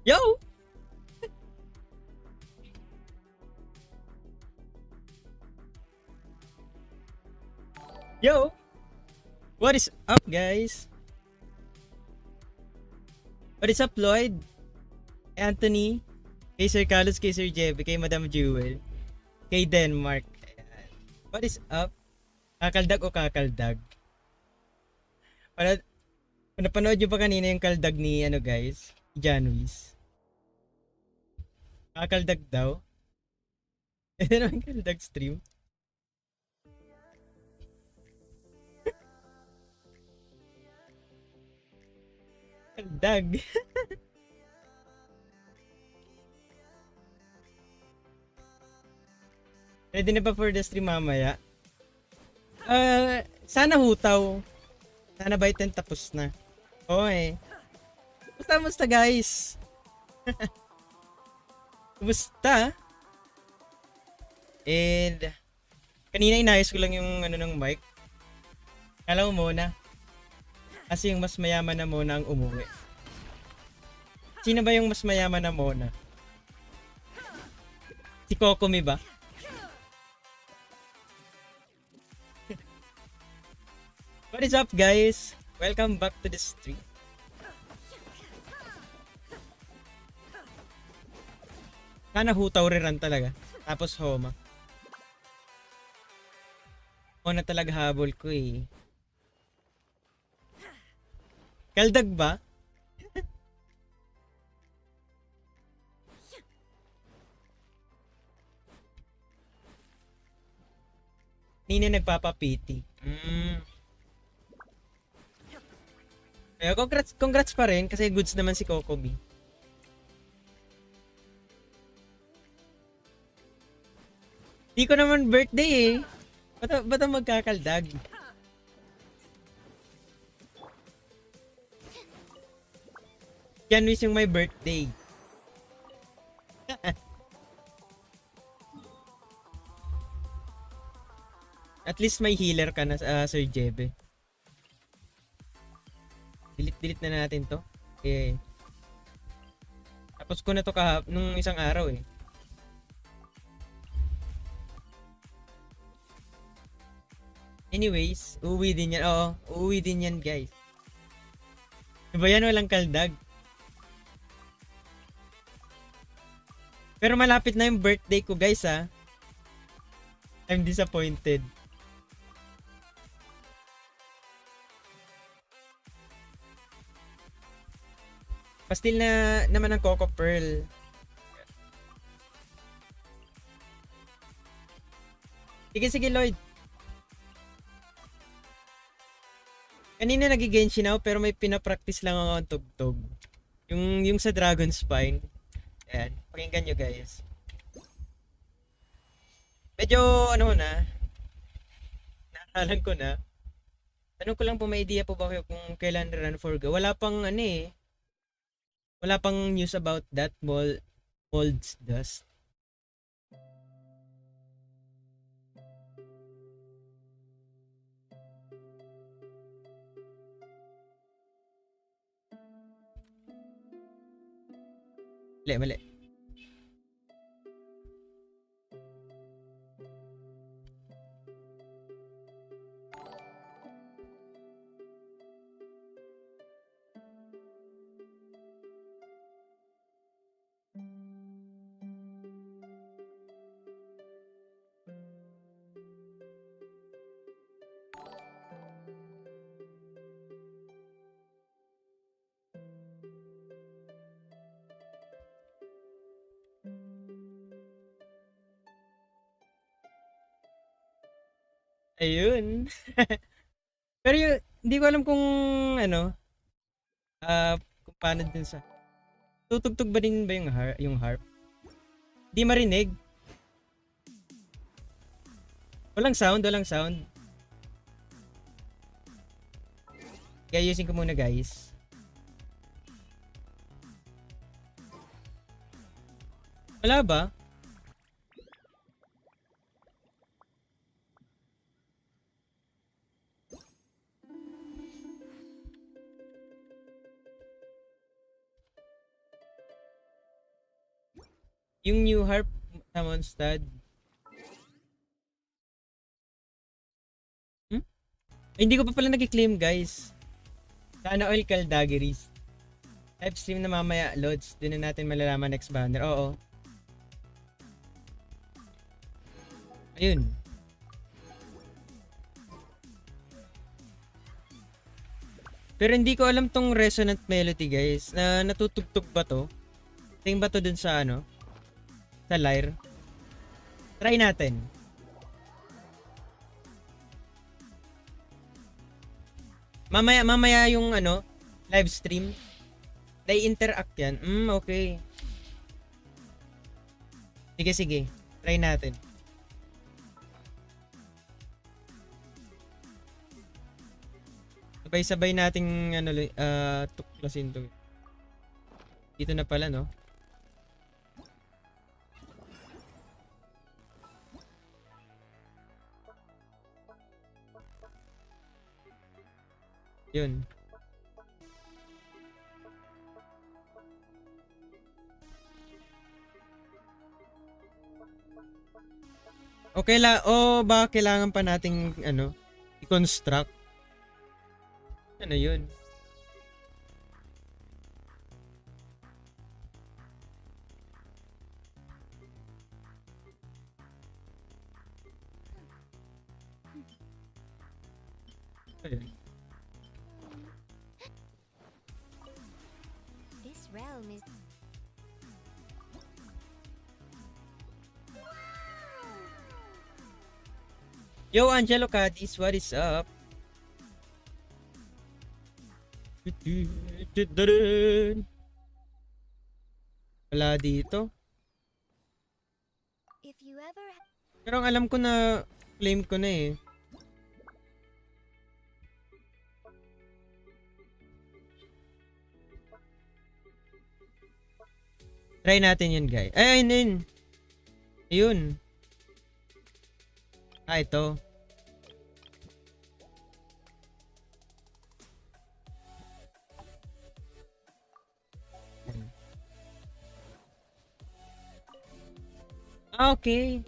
Yo! Yo! What is up, guys? What is up, Lloyd? Anthony? Kay Sir Carlos, kay Sir Jeb, kay Madam Jewel, kay Denmark. Ayan. What is up? Kakaldag o kakaldag? Napanood nyo ba kanina yung kaldag ni, guys? Janwis. Kakaldag daw? Ito naman kaldag stream. Kaldag. Ready na ba for the stream mamaya? Sana hutaw. Sana by 10 tapos na. Oo eh. Musta guys? Kumusta? And kanina inayos ko lang yung ng mic. Kala mo muna. Kasi yung mas mayaman na muna ang umuwi. Sino ba yung mas mayaman na muna? Si Kokomi ba? What is up, guys? Welcome back to the stream. Sana hutaw rin talaga. Tapos homa. O na talaga habol ko eh. Kaldag ba? Nina nagpapapiti. Congrats pa rin kasi goods naman si Kokobi. Di ko naman birthday eh. Ba't ang magkakaldag? Yan wish yung my birthday. At least may healer ka na, Sir Jebe. Delete na natin to. Okay. Tapos ko na to nung isang araw eh. Anyways, uuwi din yan. Oo, uuwi din yan, guys. Diba yan, walang kaldag? Pero malapit na yung birthday ko, guys, ha. I'm disappointed. Pastil na naman ang Coco Pearl. Sige, Lloyd. Kanina nag-Genshin ako pero may pinapractice lang ako ang tugtog. Yung sa Dragon Spine. Ayan, pakinggan nyo guys. Medyo nakahalan ko na. Tanong ko lang po, may idea po ba kayo kung kailan run for go? Wala pang wala pang news about that molds dust. Mali. Ayun. Pero hindi ko alam kung kung paano din sa tutugtog ba din ba yung harp? Hindi marinig. Walang sound. Kaya ayusin ko muna, guys. Wala ba? Yung new harp sa Mondstadt. Hmm? Ay, hindi ko pa pala nag-claim, guys. Sana all Caldagaries. Live stream na mamaya, Lods. Doon na natin malalaman next banner. Oo. Ayun. Pero hindi ko alam tong resonant melody, guys. Na natutugtog ba to? Tingin ba to dun sa ano? Sa lyre? Try natin. Mamaya yung ano, live stream. Nai-interact yan. Okay. Sige, sige. Try natin. Sabay-sabay nating ano, tuklasin to. Dito na pala, no? Yun. Okay la, ba kailangan pa nating ano, i-construct? Ano yun? Ayun. This realm is Yo, Angelo Cadis, what is up? Wala dito. if you ever Pero ang alam ko na claim ko na eh. Try natin yun, guys. Ay, ayun. Ayun. Ito. Okay.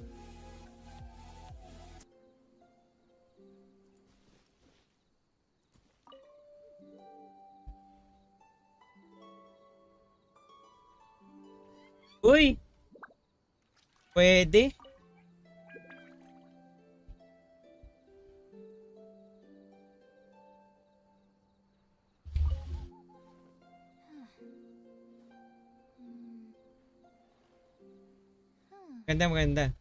Uy! Pwede. Ganda, maganda.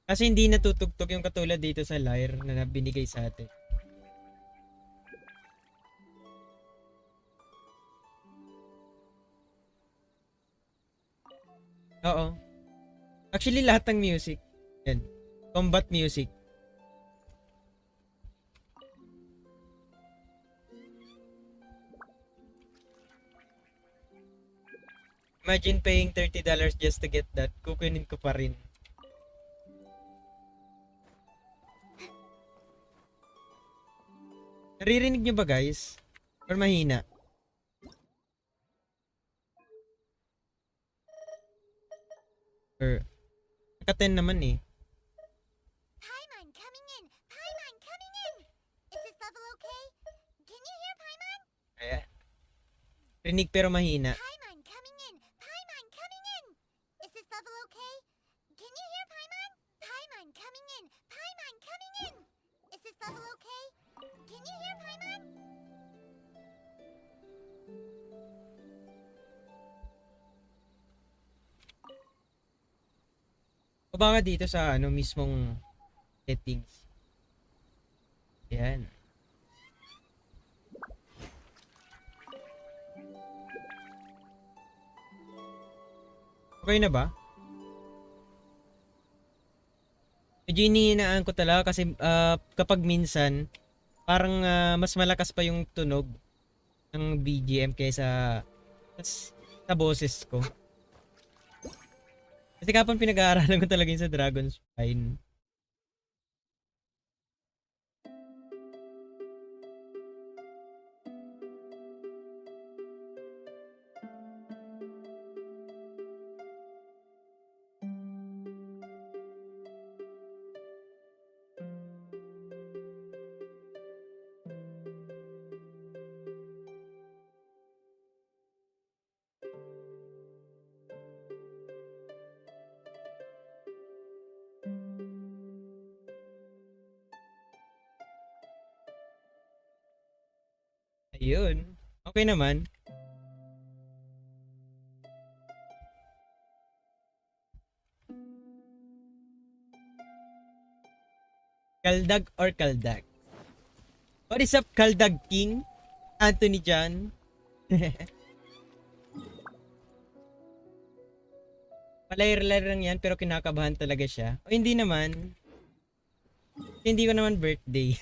Kasi hindi natutugtog yung katulad dito sa lyre na binigay sa atin. Oo. Actually, lahat ng music. Yan. Combat music. Imagine paying $30 just to get that. Kukunin ko pa rin. Naririnig nyo ba, guys? Or mahina? Or naka-10 naman eh. Paimon coming in. Paimon coming in. Is this level okay? Can you hear Paimon? Ayan. Rinig pero mahina. Paimon coming in. Paimon coming in. Is this level okay? Can you hear Paimon? Paimon coming in. Paimon coming in. Is this level okay? Can you hear Paimon? O baka dito sa ano mismong settings. Ayan. Okay na ba? Medyo inihinaan ko talaga kasi kapag minsan parang mas malakas pa yung tunog ng BGM kaysa sa boses ko. Kasi kapag pinag-aaralan ko talaga yung sa Dragon's Spine. Yun. Okay naman. Kaldag or kaldag? What is up, Kaldag King? Anthony John? Palayar-layar lang yan pero kinakabahan talaga siya. O hindi naman. Hindi ko naman birthday.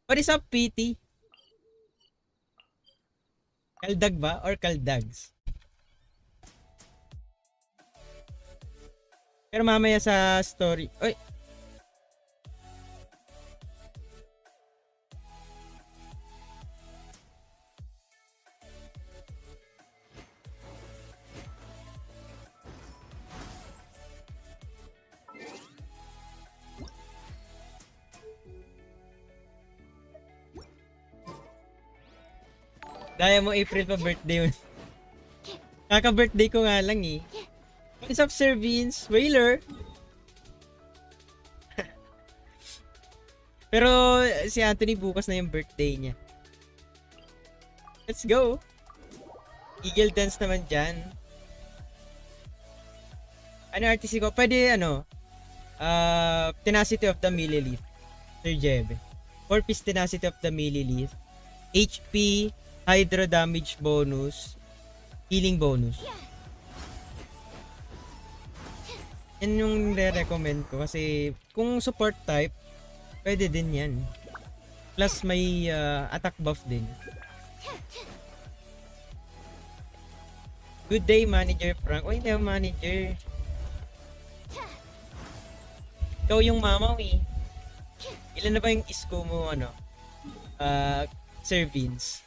What is up, PT? Kaldag ba or kaldags? Pero mamaya sa story. Oy! Daya mo April pa birthday mo. Kaka-birthday ko nga lang eh. What is up, Sir Vince? Whaler? Pero si Anthony bukas na yung birthday niya. Let's go! Eagle dance naman dyan. Ano RTC ko? Pwede ano? Tenacity of the Millilith. Sir Jebe. 4-piece Tenacity of the Millilith. HP, Hydro damage bonus, healing bonus. Yan yung re-recommend ko kasi kung support type, pwede din yan. Plus may attack buff din. Good day, Manager Frank. O hindi ako manager. Ikaw yung mamaw eh. Ilan na ba yung isko mo ano? Sir Vince?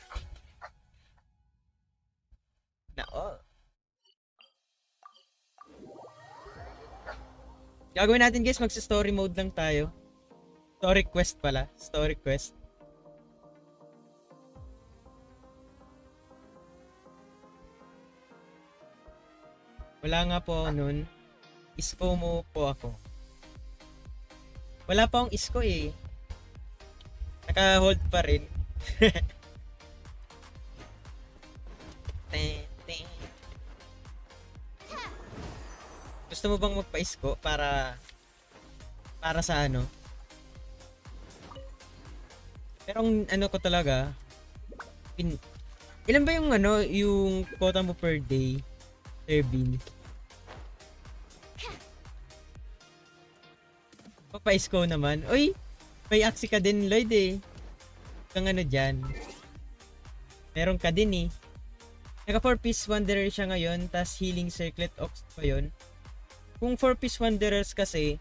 Gagawin natin guys, magsa-story mode lang tayo. Story quest pala. Story quest. Wala nga po ako nun. Isko mo po ako. Wala pa akong isko eh. Naka-hold pa rin. Gusto mo bang magpa-isko para sa ano? Pero ang ano ko talaga, ilan ba yung ano, yung quota mo per day, Ervin? Papa-isko naman. Uy, may aksi ka din, Lloyd eh. Kang ano dyan. Meron ka din eh. Naka 4-piece Wanderer siya ngayon, tas Healing Circlet Ox pa yun. Kung 4-piece Wanderers kasi,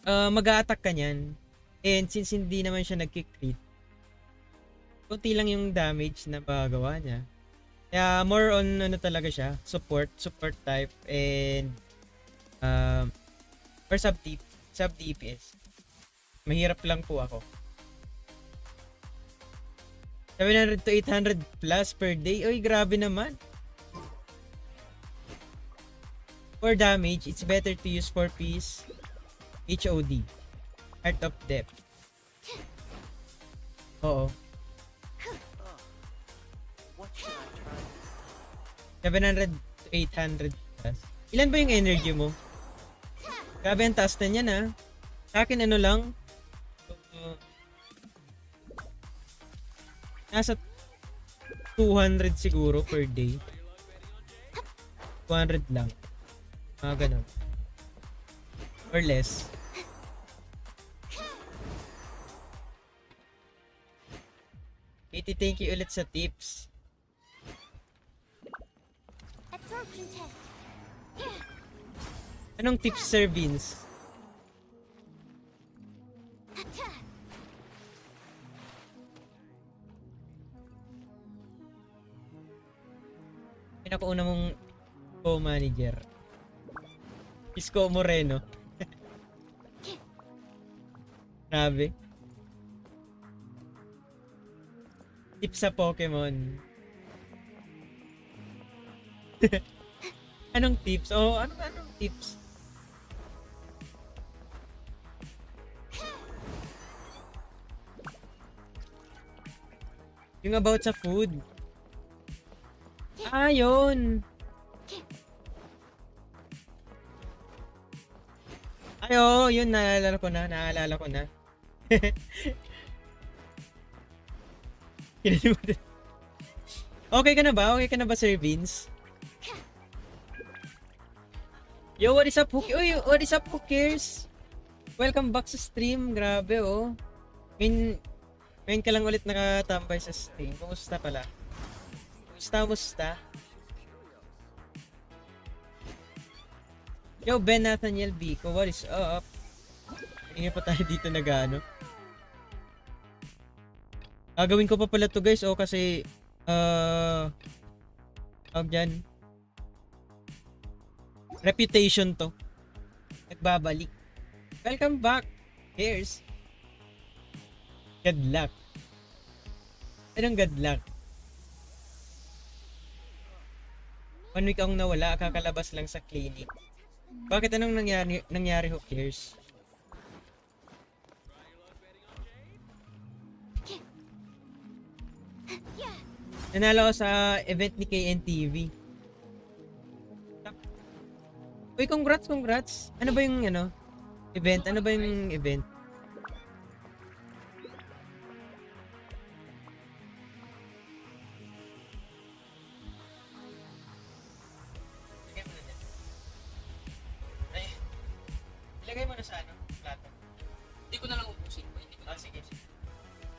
mag-a-attack ka nyan. And since hindi naman siya nagki-crit, kunti lang yung damage na magawa niya. Kaya more on ano talaga siya, support type, and or sub DPS. Mahirap lang po ako. 700 to 800 plus per day. Oy, grabe naman. For damage, it's better to use 4-piece HOD. Heart of Depth. Oo. 700 to 800 plus. Ilan ba yung energy mo? Grabe ang taas na niyan ah. Sa akin ano lang. Nasa 200 siguro per day. 200 lang. Mga ganun. Or less. Thank you ulit sa tips. Anong tips, Sir Vince? Pinakauna mong co-manager. Isko Moreno. Grabe. Tips sa Pokemon. Anong tips? Oh, anong tips? Yung about sa food. Ah, yun. Ay, oo, yun, naalala ko na. Kinalimutan. Okay ka na ba? Okay ka na ba, Sir Vince? Yo, what is up? Uy, what is up, who cares? Welcome back sa stream. Grabe, oh. Ngayon ka lang ulit nakatambay sa stream. Kumusta pala? Kumusta? Yo, Ben Nathaniel Bico, what is up? Ingin pa tayo dito nag-ano. Gagawin ko pa pala to, guys, oh, kasi tawag dyan, reputation to. Nagbabalik. Welcome back. Here's good luck. Anong good luck? 1 week akong nawala, kakalabas lang sa clinic. Bakit anong nangyari, who cares? Nanalo ako sa event ni KNTV. Uy, congrats. Ano ba yung event? Ano ba yung event? Ilagay mo na sa plato. Hindi ko na lang ubusin. Sige.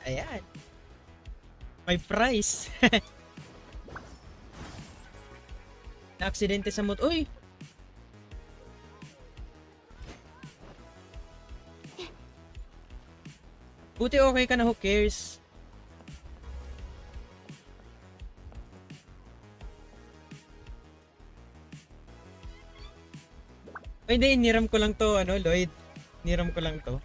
Ayan. May price. Na-aksidente sa motor. Uy! Buti okay ka na, who cares? Ay, hindi, iniram ko lang to, Lloyd. Iniram ko lang to.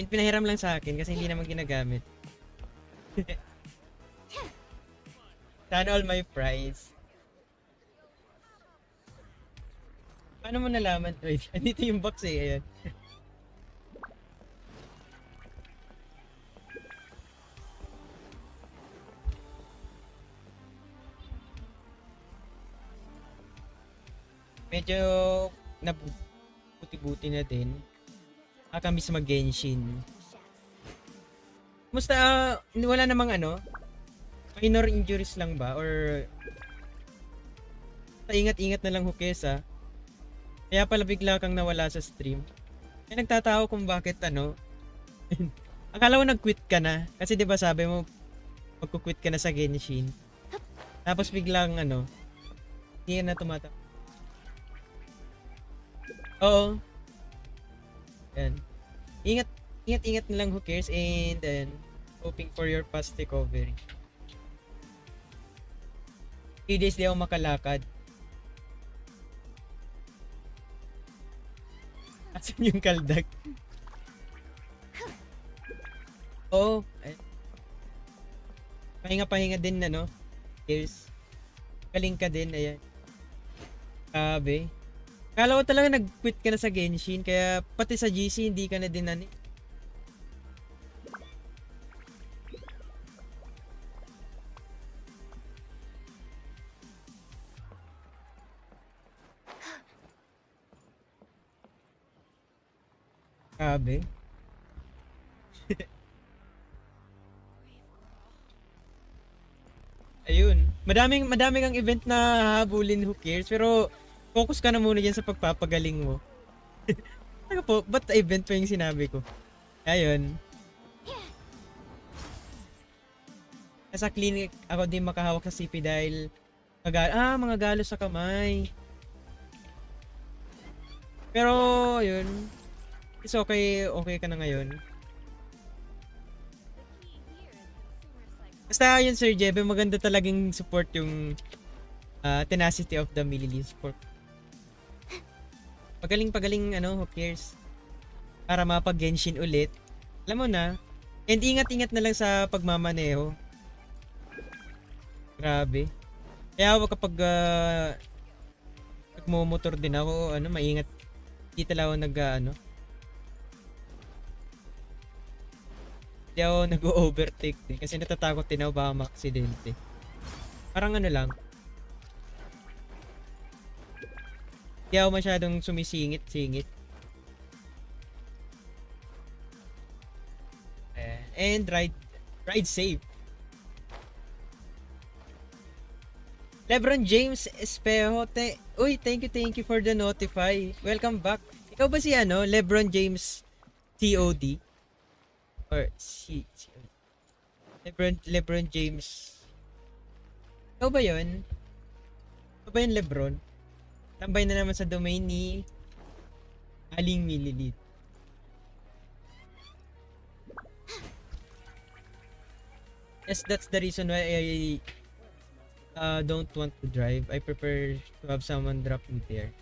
Pinahiram lang sa akin kasi hindi naman ginagamit. Sana all my prize. Paano mo nalaman? Wait, andito yung box eh. Ayan. Medyo nabuti-buti na din. Kami sa mag-Genshin. Musta, wala namang minor injuries lang ba? Or ingat-ingat na lang, Hukesa. Kaya pala bigla kang nawala sa stream. Kaya nagtatao kung bakit akala ko nag-quit ka na. Kasi 'di ba sabi mo magku-quit ka na sa Genshin. Tapos biglang hindi na tumata. Oo. Yan. Ingat na lang, who cares, and then hoping for your fast recovery. 3 days di ako makalakad. Asan yung kaldag? Oo. Pahinga din Cheers. Galing ka din, ayan. Sabi. Kala ko talaga nag-quit ka na sa Genshin, kaya pati sa GC hindi ka na din Sabi. Ayun. Madaming ang event na habulin, who cares, pero focus ka na muna dyan sa pagpapagaling mo. Ano po, ba't event pa yung sinabi ko? Ayun. Sa clinic, ako din makahawak sa CP dahil mga galos sa kamay. Pero, yun. It's okay ka na ngayon. Basta yun, Sir Jebe, maganda talagang support yung tenacity of the Millilin support. Pagaling, who cares? Para mapag-Genshin ulit. Alam mo na. And ingat-ingat na lang sa pagmamaneho. Grabe. Kaya ako kapag nagmo-motor din ako, maingat. Hindi talaga ako Hindi ako nag-overtake din kasi natatakot din ako baka ma-aksidente. Parang ano lang. Hindi ako masyadong sumisingit-singit. And ride safe. Lebron James Espejo, uy, thank you for the notify. Welcome back. Ikaw ba si ano, Lebron James COD? Or COD? Lebron James. Ikaw ba yun? Ikaw ba yun, Lebron? Tambay na naman sa domain ni Aling Mililit. Yes, that's the reason why I don't want to drive. I prefer to have someone drop me there.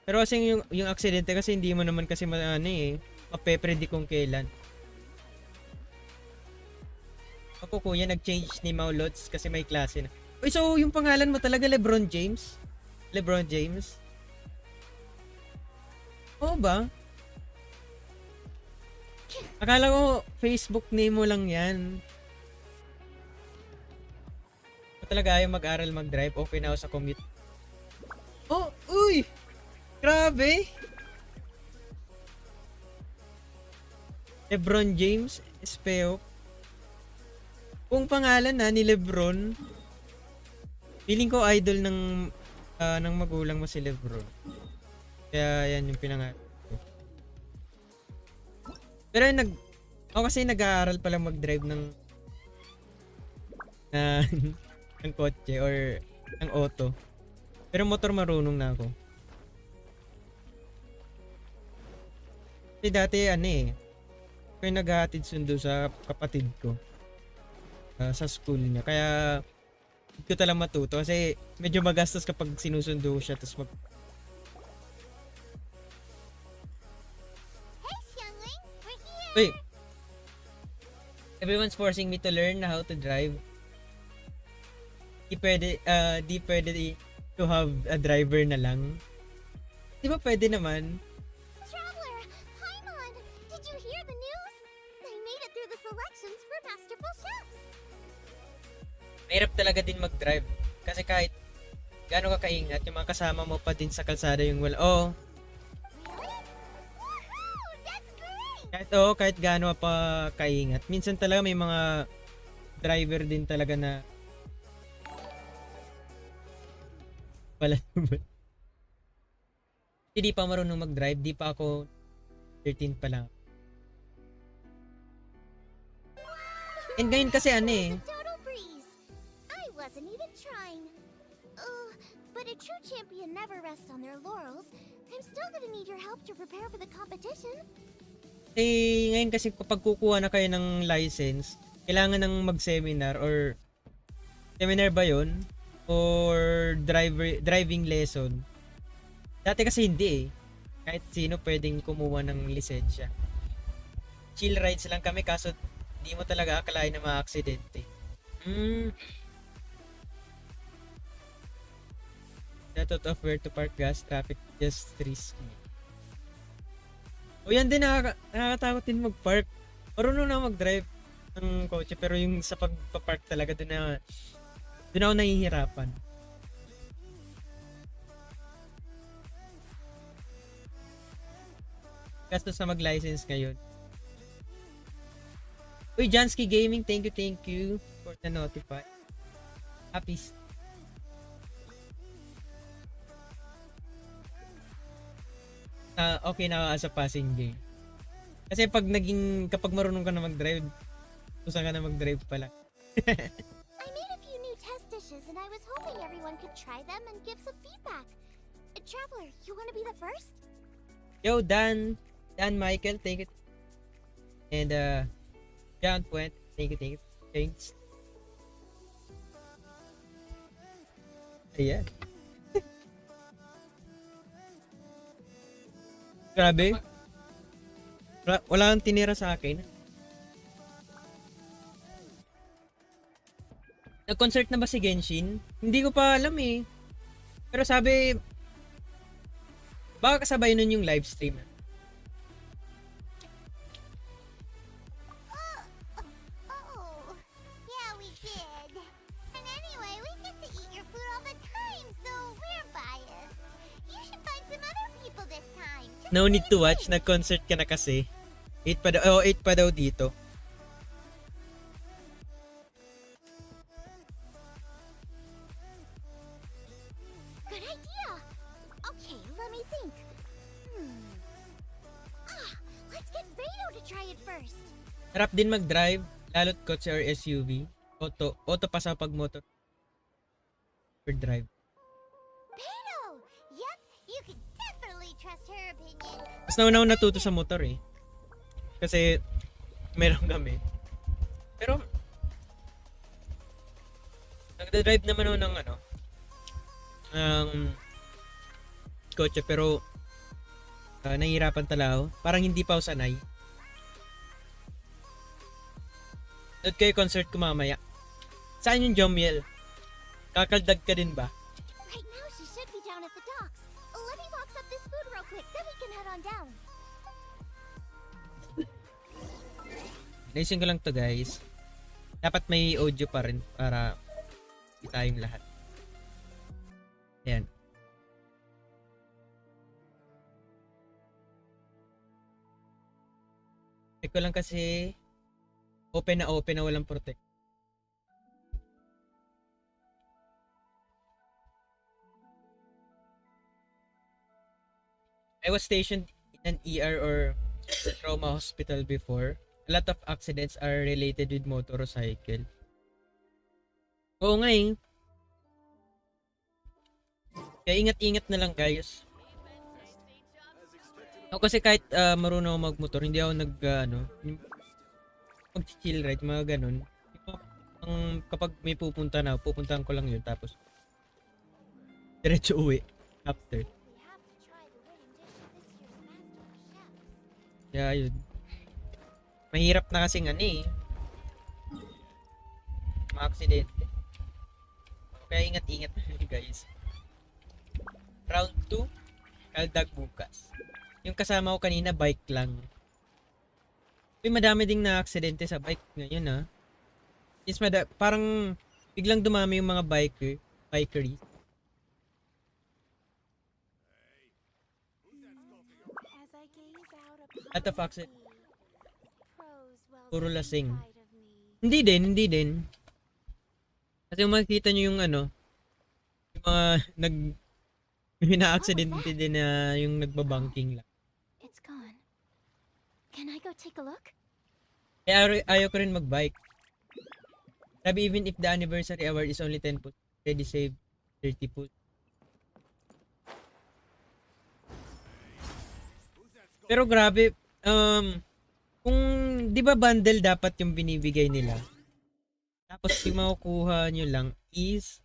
Pero kasi yung aksidente kasi hindi mo naman kasi mape-predict kung kailan. Ako kuya, nag-change ni Maulots kasi may klase na. Uy, so yung pangalan mo talaga Lebron James? Lebron James? Oo ba? Akala ko Facebook name mo lang yan. Talaga ayaw mag-aral mag-drive, okay na ako sa commute. Oh, uy! Grabe! Lebron James Espeo. Kung pangalan na ni Lebron, feeling ko idol ng magulang mo si Lebron. Kaya yan yung pinangalan ko. Pero ako kasi nag-aaral pala mag-drive ng kotse or ng auto. Pero motor marunong na ako. Kasi dati ako yung naghahatid sundo sa kapatid ko sa school niya. Kaya hindi ko talaga matuto kasi medyo magastos kapag sinusundo siya tapos Wait. Everyone's forcing me to learn how to drive. Di pwede to have a driver na lang. Di ba pwede naman? Traveler, Paimon, did you hear the news? They made it through the selections for Masterful Chefs. Mahirap talaga din mag-drive. Kasi kahit gaano ka kaingat, yung mga kasama mo pa din sa kalsada yung wala. Oo. Woohoo! That's great! Kahit gaano pa kaingat. Minsan talaga may mga driver din talaga na wala naman. Hindi pa marunong mag-drive. Di pa ako 13 pa lang. And ngayon kasi Total breeze. I wasn't even trying. But a true champion never rests on their laurels. I'm still gonna need your help to prepare for the competition. Ngayon kasi kapag kukuha na kayo ng license, kailangan ng mag-seminar or seminar ba yun? Or driving lesson. Dati kasi hindi Kahit sino pwedeng kumuha ng lisensya. Chill rides lang kami kaso di mo talaga akalain na ma-aksidente. The thought of where to park gas, traffic just risky. O yan din, nakakatakot din mag-park. Marunong na mag-drive ng kotse pero yung sa pagpa-park talaga doon ako nahihirapan. Gastos na mag-license ngayon. Uy, Jansky Gaming, thank you for the notify. Happy. Okay na as a passenger. Kasi kapag marunong ka na mag-drive, usa ka na mag-drive pala. I made a few new test dishes and I was hoping everyone could try them and give some feedback. Traveler, you want to be the first? Yo, Dan Michael, thank you. And John Puente, thank you. Thanks. Ayan. Grabe. Wala kang tinira sa akin. Nag-concert na ba si Genshin? Hindi ko pa alam eh. Pero sabi, baka kasabay nun yung live stream. No need to watch. Nag-concert ka na kasi. 8 pa daw. Oh, 8 pa daw dito. Good idea. Okay, let me think. Let's get Beto to try it first. Sarap din mag-drive. Lalo't kotse or SUV. Auto pa sa pag-motor. Or drive. Beto! Yep, you can definitely trust her opinion. Mas nauna natuto sa motor eh. Kasi meron kami. Pero nagda-drive naman ako ng ano kotse pero nahihirapan talaga ako. Parang hindi pa ako sanay. Doon kayo concert ko mamaya. Saan yung Jomiel? Kakaldag ka din ba? Right now, she should be down at the docks. Let me box up this food real quick, then we can head on down. Naising ko lang to guys. Dapat may audio pa rin para kita yung lahat. Ayan. Check ko lang kasi open na walang protect. I was stationed in an ER or trauma hospital before. A lot of accidents are related with motorcycle. Oo nga eh. Kaya ingat-ingat na lang guys. Ako kasi kahit marunong ako magmotor, hindi ako mag-chill ride, mga ganun. Kapag may pupuntahan ko lang yun, tapos diretso uwi after. Kaya yun. Mahirap na kasing mga aksidente. Kaya ingat-ingat guys. Round 2, kaldag bukas. Yung kasama ko kanina, bike lang. Uy, madami ding na-aksidente sa bike ngayon ha. Yes, parang biglang dumami yung mga bikeries. At of accident. Puro lasing. Hindi din. Kasi makikita nyo yung yung mga yung na-aksidente din na yung nagbabangking lang. It's gone. Can I go take a look? Kaya ayaw ko rin mag-bike. Sabi even if the anniversary award is only 10 put, ready save 30 put. Pero grabe, kung di ba bundle dapat yung binibigay nila, tapos yung makukuha nyo lang is,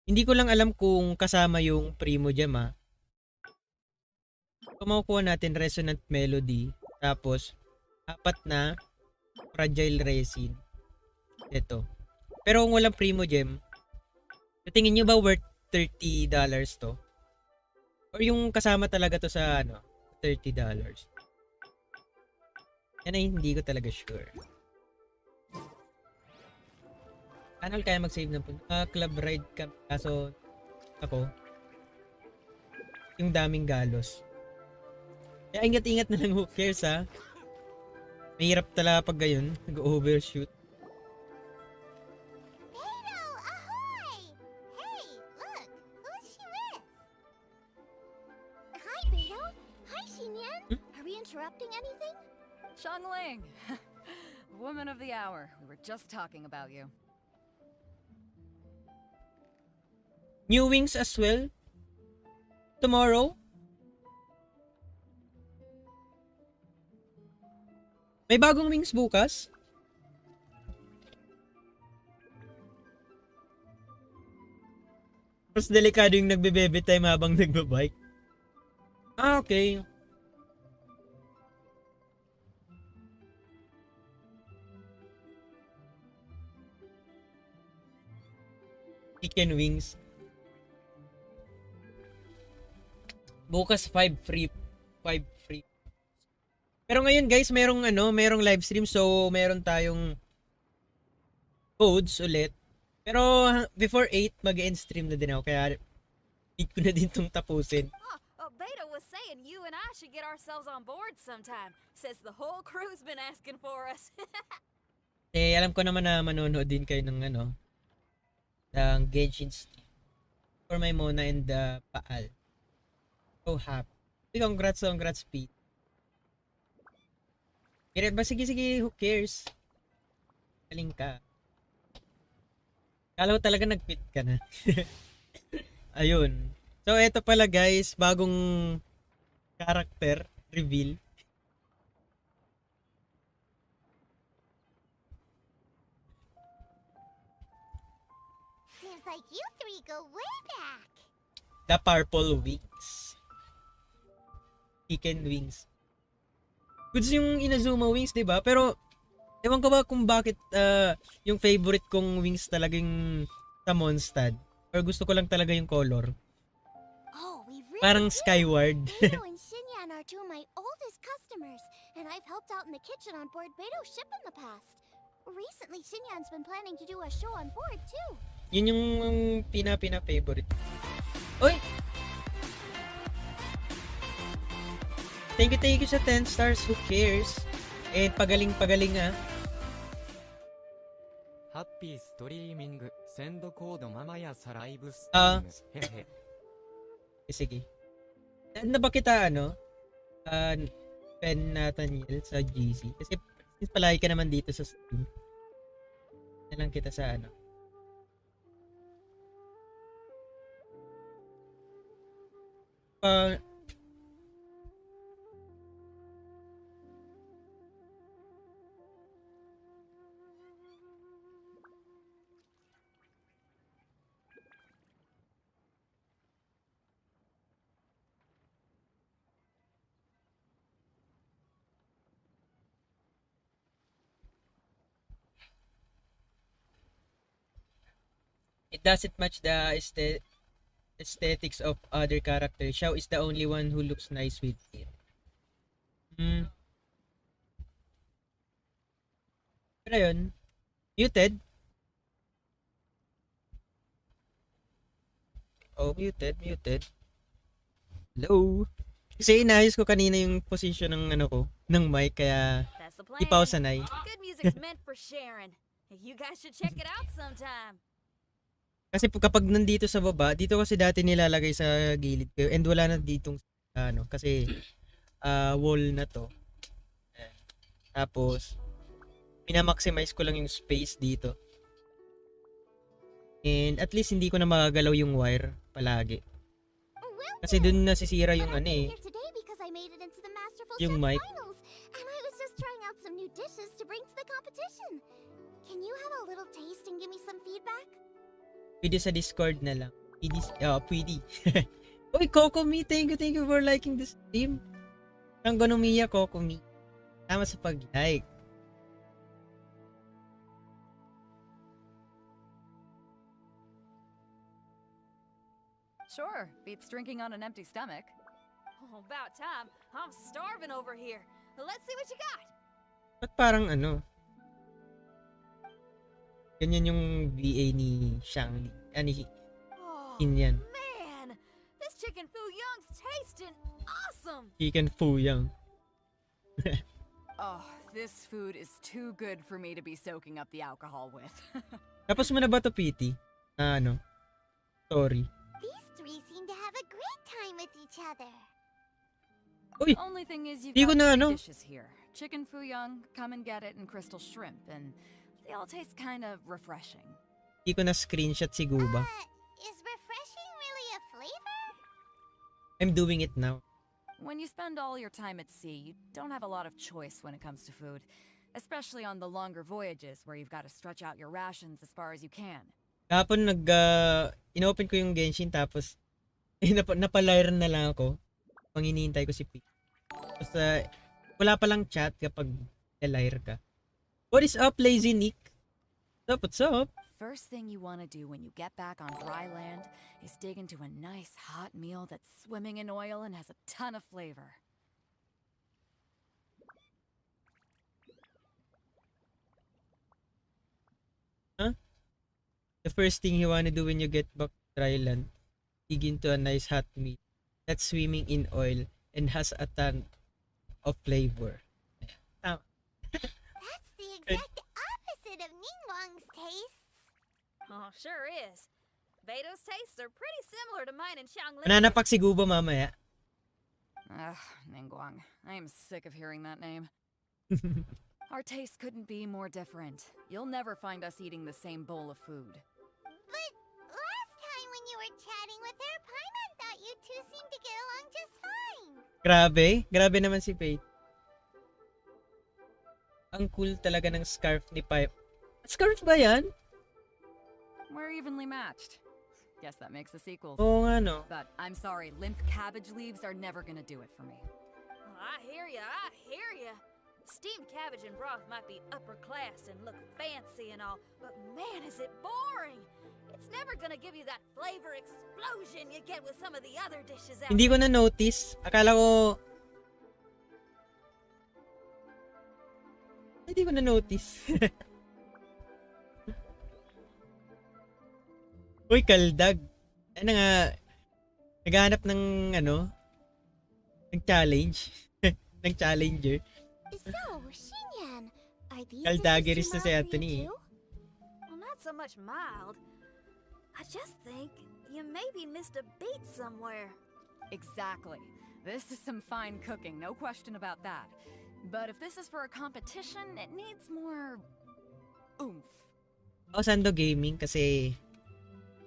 hindi ko lang alam kung kasama yung Primo Gem ha. Kung makukuha natin Resonant Melody, tapos 4 na Fragile Resin. Ito. Pero kung walang Primo Gem, tingin nyo ba worth $30 to? Or yung kasama talaga to sa $30? Yan ay hindi ko talaga sure. Ano kaya mag-save ng punta? Club ride ka. Kaso ako, yung daming galos. Kaya ingat-ingat na lang, who cares ha? Mahirap talaga pag gayon, nag-overshoot. Beto, ahoy! Hey, look, who's she with? Hi, Beto. Hi, Xinyan. Are we interrupting anything? Xiangling, woman of the hour. We were just talking about you. New wings as well? Tomorrow? May bagong wings bukas? Mas delikado yung nagbe-baby time habang nagbabike. Ah, okay. Chicken wings. Bukas 5 free. Pero ngayon guys, merong live stream, so meron tayong codes ulit. Pero before 8 mag-end stream na din ako, kaya need ko na din itong tapusin. Beto was saying you and I should get ourselves on board sometime. Says the whole crew's been asking for us. Eh, alam ko naman na manonood din kayo ng ng Genshin for my Mona and Paal. So happy. Congrats, Pete. Kaya ba, sige, who cares? Galing ka. Kala ko talaga nag-fit ka na. Ayun. So, eto pala guys, bagong character reveal. Seems like you three go way back. The purple wings. Chicken wings. Goods yung Inazuma wings, 'di ba? Pero ewan ko ba kung bakit yung favorite kong wings talagang sa Mondstadt. Or gusto ko lang talaga yung color. Oh, we really Parang do. skyward. Beto and Shinyan are two of my oldest customers, and I've helped out in the kitchen on board Beto's ship in the past. Recently, Shinyan's been planning to do a show on board too. Yun yung pina-favorite. Oy! Thank you sa 10 stars. Who cares? And pagaling ah. ハッピーストリーミングセンドコードママやさライブストリームへへ Sige. Na ba kita pen Nathaniel sa GC? Kasi since palagi ka naman dito sa stream. Na lang kita sa it doesn't match the aesthetics of other characters. Xiao is the only one who looks nice with it. Pero yun, muted. Oh, muted. Hello. Kasi inayos ko kanina yung position ng ng mic, kaya That's the plan. di pa ako sanay. Good music's meant for sharing. You guys should check it out sometime. Kasi kapag nandito sa baba, dito kasi dati nilalagay sa gilid ko, and wala na ditong kasi wall na to. Ayan. Tapos minamaximize ko lang yung space dito. And at least hindi ko na magagalaw yung wire palagi. Kasi dun nasisira yung I'm eh. here today because I made it into the Masterful Yung Chef mic. Finals, and I was just trying out some new dishes to bring to the competition. Can you have a little taste and give me some feedback? Pwede sa Discord na lang. Pwede. Uy, Kokomi, thank you for liking this stream. Ang Gonomiya, Kokomi. Tama sa pag-like. Sure, beats drinking on an empty stomach. Oh, about time. I'm starving over here. Let's see what you got. Ba't parang ganyan yung VA ni Shangli. Ni Oh, Inyan. man, this chicken fu young's tasting awesome. Chicken Fu Yang. Oh, this food is too good for me to be soaking up the alcohol with. Tapos mo na ba to, PT? Na story. These three seem to have a great time with each other. Uy! Only thing is you've Di ko got na three dishes here. Chicken fu young, come and get it, and crystal shrimp, and they all taste kind of refreshing. Di ko na screenshot si Guba. Is refreshing really a flavor? I'm doing it now. When you spend all your time at sea, you don't have a lot of choice when it comes to food, especially on the longer voyages where you've got to stretch out your rations as far as you can. Kahapon inopen ko yung Genshin, tapos napalayer na lang ako pang hinihintay ko si P. Tapos wala palang chat kapag layer ka. What is up, Lazy Nick? What's up? First thing you want to do when you get back on dry land is dig into a nice hot meal that's swimming in oil and has a ton of flavor. Huh? The first thing you wanna do when you get back to dry land, dig into a nice hot meal that's swimming in oil and has a ton of flavor. Tama. That's the exact opposite of Ningguang's tastes. Oh, sure is. Beto's tastes are pretty similar to mine and Xiangling. Mananapak si Guba mamaya. Ugh, Ningguang. I am sick of hearing that name. Our tastes couldn't be more different. You'll never find us eating the same bowl of food. But last time when you were chatting with her, Paimon thought you two seemed to get along just fine. Grabe naman si Faith. Ang cool talaga ng scarf ni Pipe. Scarf ba yan? We're evenly matched. Guess that makes the sequels. Oo nga no. But I'm sorry, limp cabbage leaves are never gonna do it for me. Oh, I hear ya. Steamed cabbage and broth might be upper class and look fancy and all, but man, is it boring! It's never gonna give you that flavor explosion you get with some of the other dishes out Hindi ko na notice. Akala ko hindi ko na notice. Uy, kaldag. Ano nga, naghahanap ng ng challenge. ng challenger. So, Xinyan, are these Kaldageris na dishes si too mild for Anthony. you too? Well, not so much mild. I just think you maybe missed a beat somewhere. Exactly. This is some fine cooking, no question about that. But if this is for a competition, it needs more oomph. Ako Sando Gaming kasi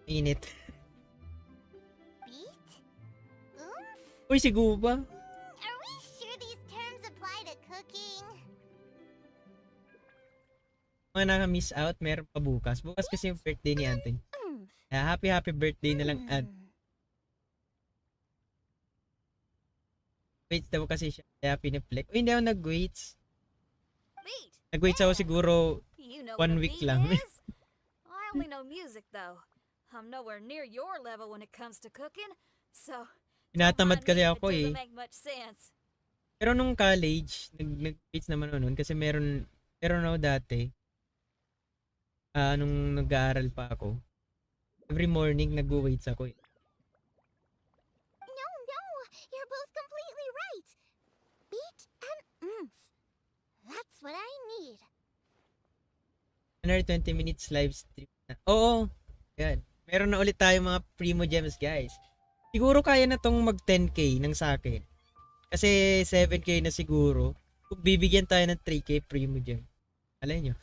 init. Beat? Oomph? Uy, si Guba. Are we sure these terms apply to cooking? Mga naka-miss out, meron pa bukas. Bukas kasi yung birthday ni Anthony. Oomph. Kaya happy birthday na lang. Waits daw kasi siya. Kaya piniflect. Uy, hindi ako nag-waits. Beat! Nag-waits ako siguro You know 1 what a week beat lang. is? I only know music though. I'm nowhere near your level when it comes to cooking, so Tinatamad kasi it ako doesn't eh. make much sense. Pero nung college, nag-waits naman ako nun kasi meron ako dati. Nung nag-aaral pa ako. Every morning nag-waits ako eh. No, you're both completely right. Beat and oomph. That's what I need. Another 20 minutes live stream na. Oo. Yan. Meron na ulit tayo mga Primo Gems, guys. Siguro kaya na tong mag 10k ng sa akin. Kasi 7k na siguro. Kung bibigyan tayo ng 3k Primo Gem. Alay nyo.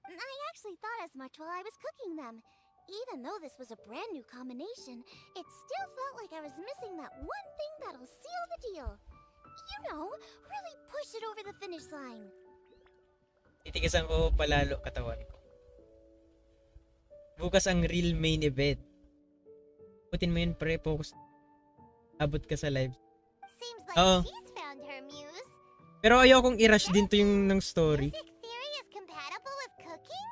I actually thought as much while I was cooking them. Even though this was a brand new combination, it still felt like I was missing that one thing that'll seal the deal. You know, really push it over the finish line. Titigasan ko palalo katawan ko. Bukas ang real main event. Putin mo yun pre, focus. Abot ka sa live. Seems like Oo. she's found her muse. Pero ayoko i-rush din to yung ng story. Music theory is compatible with cooking?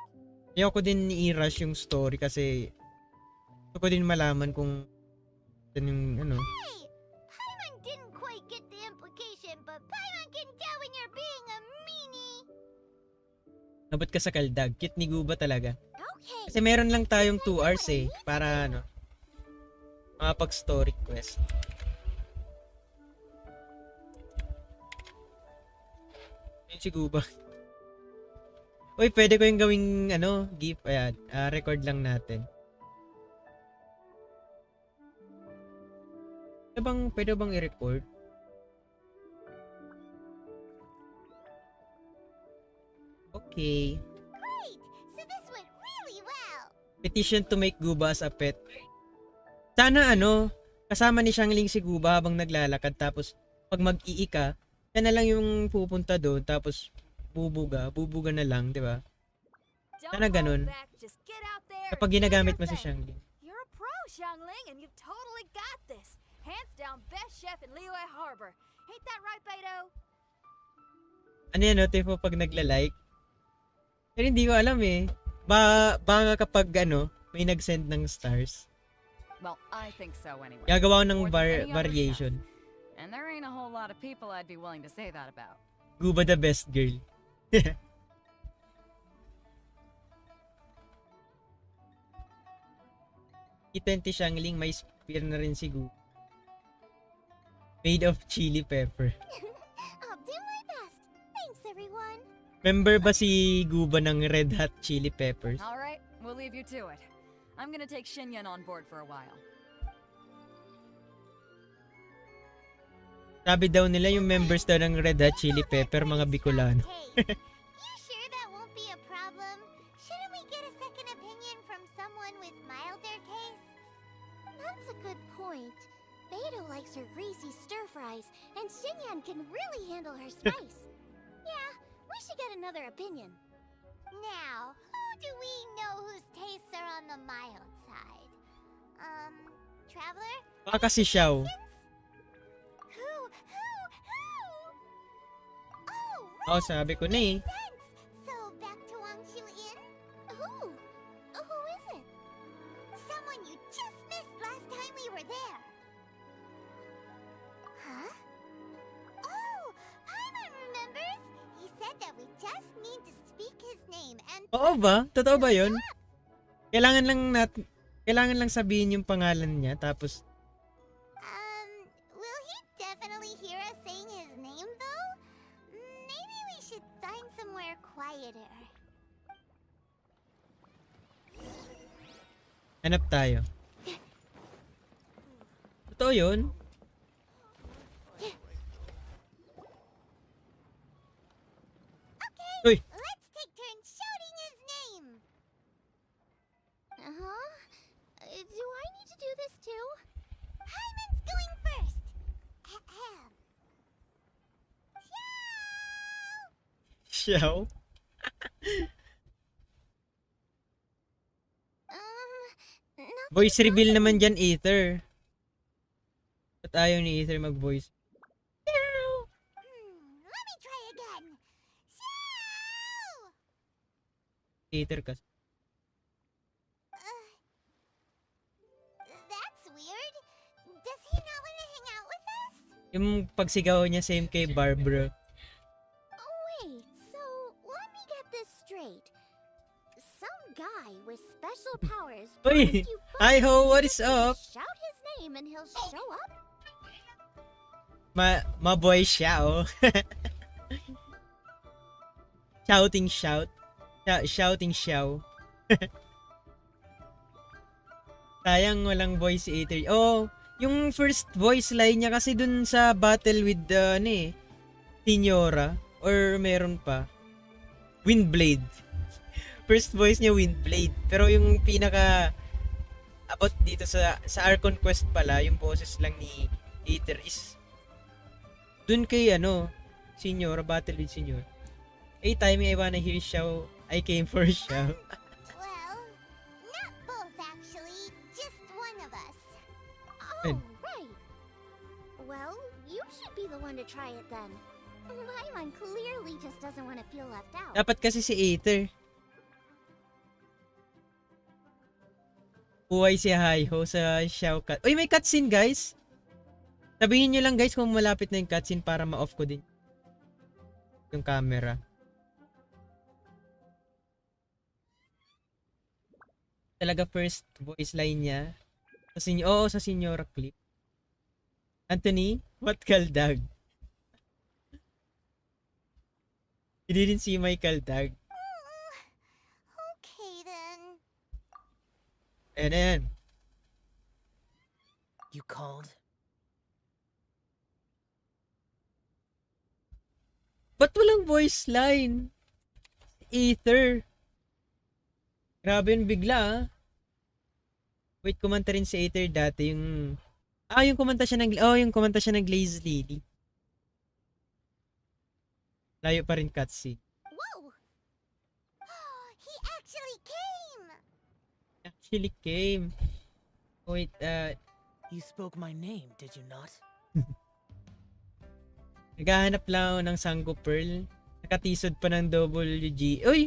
Ayoko din i-rush yung story kasi gusto ko din malaman kung yung Hey! Paimon didn't quite get the implication, but Paimon can tell when you're being a meanie. abot ka sa kaldag. Cute ni Guba talaga. Okay. Kasi meron lang tayong 2 hours eh. Para makapag-story quest. Yun si Guba. Uy, pwede ko yung gawing gift. Ayan, record lang natin. Pwede bang i-record? Okay. Great! So this went really well. Petition to make Guba as a pet. Sana kasama ni Xiangling si Guba habang naglalakad tapos pag mag-ii ka, yan na lang yung pupunta doon tapos bubuga na lang, di ba? Don't Sana ganun. hold back, just get out there Kapag and do ginagamit your mo si thing. Xiangling. You're a pro, Xiangling, and you've totally got this. Hands down, best chef in Liyue Harbor. Ain't that right, Beto? Ano yan, tipo pag nagla-like? Pero hindi ko alam eh. Baka kapag may nag-send ng stars. Well, I think so anyway. Gagawa ko ng More than any other variation. chef. And there ain't a whole lot of people I'd be willing to say that about. Guba the best girl. I-20 Xiangling, may spear na rin si Guba. Made of chili pepper. I'll do my best. Thanks, everyone. Member ba si Guba ng Red Hot Chili Peppers? Alright, we'll leave you to it. I'm gonna take Shinyan on board for a while. Sabi daw nila yung members daw ng Red Hot Chili Pepper, mga Bicolano. You sure that won't be a problem? Shouldn't we get a second opinion from someone with milder tastes? That's a good point. Beto likes her greasy stir fries, and Shinyan can really handle her spice. Yeah, we should get another opinion. Now, who do we know whose tastes are on the mild side? Traveler? Baka si Xiao. Who? Oo, sabi ko na eh. Sense. So back to Wangshu Inn? Who is it? Someone you just missed last time we were there. Huh? Oh, Paimon remembers. He said that we just need to speak his name and Oo ba? Totoo ba yun? Kailangan lang sabihin yung pangalan niya, tapos will he definitely hear us saying his name though? Maybe we should find somewhere quieter. hanap tayo. Totoo yun? Okay, Uy! let's take turns shouting his name. Uh-huh. Do I need to do this too? Hyman's going first. Ahem. Xiao? Nothing Voice wrong reveal with naman me. dyan, Ether. Ba't ayaw ni Ether mag-voice? Let me try again. Xiao! Ether kasi. That's weird. Does he not want to hang out with us? Yung pagsigaw niya same kay Barbara. Wait, so let me get this straight. Some guy with special powers Uy! promised you Hi both ho, what is to up? shout his name and he'll show up? Ma-boy Xiao. Shouting shout. Shouting Xiao. Sayang walang voice si Ether. Oh, yung first voice line niya kasi dun sa battle with Senyora, or meron pa, Windblade. First voice niya Windblade, pero yung pinaka about dito sa ARCHON quest pala, yung boses lang ni Ether is dun kay Senyora, battle with Senyora. Hey, timing, I wanna hear Xiao. I came for Xiao. Well, not both actually, just one of us. Good. Oh, right. Well, you should be the one to try it then. Paimon clearly just doesn't want to feel left out. Dapat kasi si Ether. Buhay si Haiho sa Xiao cut. Uy, may cutscene, guys. Sabihin nyo lang, guys, kung malapit na yung cutscene para ma-off ko din yung camera. Talaga first voice line niya. Sa Senyora clip. Anthony, what kaldag? You didn't see my kaldag. Okay then. And then, You called? ba't walang voice line? Ether. Grabe yun bigla ah. Wait, kumanta rin si Ether dati yung... yung kumanta siya ng Glaze Lily. Layo pa rin cutscene. Whoa! He actually came! Actually came. Wait, You spoke my name, did you not? naghahanap lang ako ng Sango Pearl. Nakatisod pa ng WG. Uy!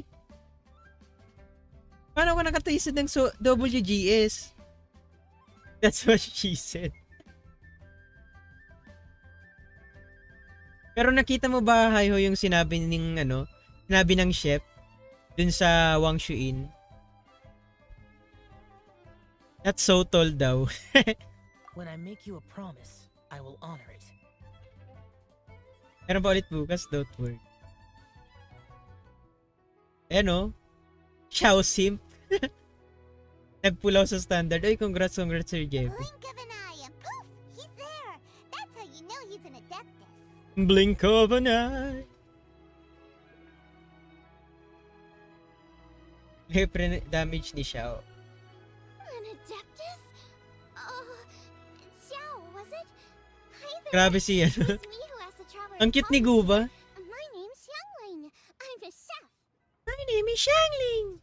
Paano ako nakatisod ng WGS? That's what she said. Pero nakita mo ba, Haiho, yung sinabi ng chef dun sa Wangshu Inn? That's so tall daw. When I make you a promise, I will honor it. Meron pa ulit bukas, don't worry. Ayan o. Xiao Simp. Nagpulaw sa standard. Ay, congrats, Sir Jeff. Blink of an eye and poof, he's there. That's how you know he's an adeptus. Blink of an eye. Libre damage ni Xiao. An adeptus? Xiao, was it? Hi there. Grabe si It's ano. me who asked the traveler Ang to cute ni call you. Guba. My name's Xiangling. I'm a chef. My name is Xiangling.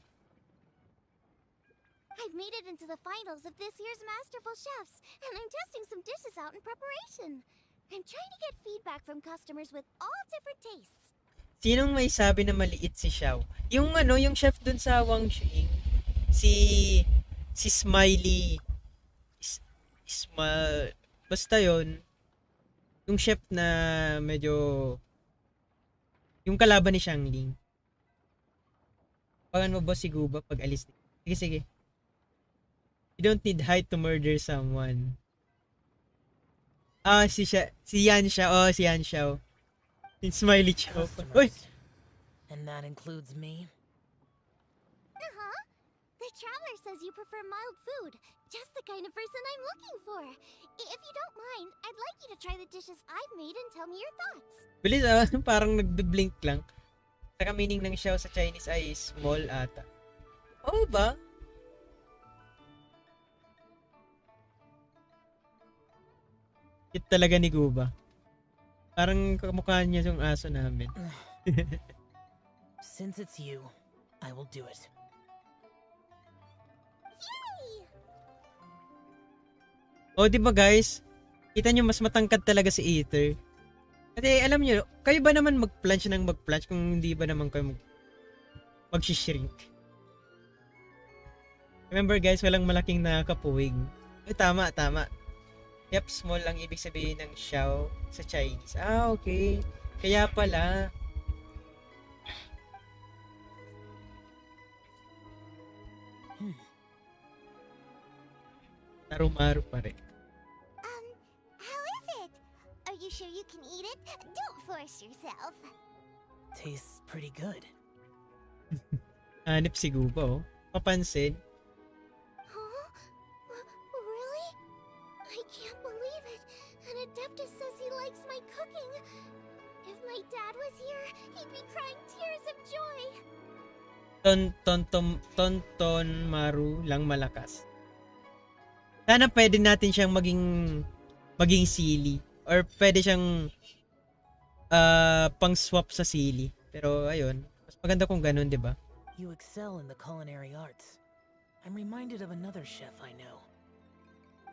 I've made it into the finals of this year's Masterful Chefs, and I'm testing some dishes out in preparation. I'm trying to get feedback from customers with all different tastes. Sinong may sabi na maliit si Xiao? Yung ano, yung chef dun sa Wangxing. Si Smiley. Basta yon. Yung chef na medyo yung kalaban ni Xiangling. Pagan mo ba si Guba pag alis? Sige, sige. You don't need height to murder someone. Ah, si Yan Xiao. Oh, si Yan Xiao. Yung Smiley Xiao. Uy! Customers. And that includes me? Uh-huh. The traveler says you prefer mild food. Just the kind of person I'm looking for. If you don't mind, I'd like you to try the dishes I've made and tell me your thoughts. Bilis parang nagbe-blink lang. Saka meaning ng Xiao sa Chinese ay small ata. Oo ba? Cute talaga ni Guba. Parang kamukha niya yung aso namin. Since it's you, I will do it. Yay! Oh, di ba guys? Kita nyo mas matangkad talaga si Ether. Kasi alam nyo, kayo ba naman mag-plunge ng mag-plunge kung hindi ba naman kayo mag-shrink? Remember guys, walang malaking nakakapuwing. Eh, tama. Yep, small ang ibig sabihin ng Xiao sa Chinese. Ah, okay. Kaya pala. Tarumaru pa rin. How is it? Are you sure you can eat it? Don't force yourself. Tastes pretty good. Hanip si Guba, oh. Papansin. Huh? Really? I can't believe it. An adeptus says he likes my cooking. If my dad was here, he'd be crying tears of joy. Tonton Maru lang malakas. Sana pwede natin siyang maging silly. Or pwede siyang pang-swap sa silly. Pero ayun, mas maganda kung ganun, di ba? You excel in the culinary arts. I'm reminded of another chef I know.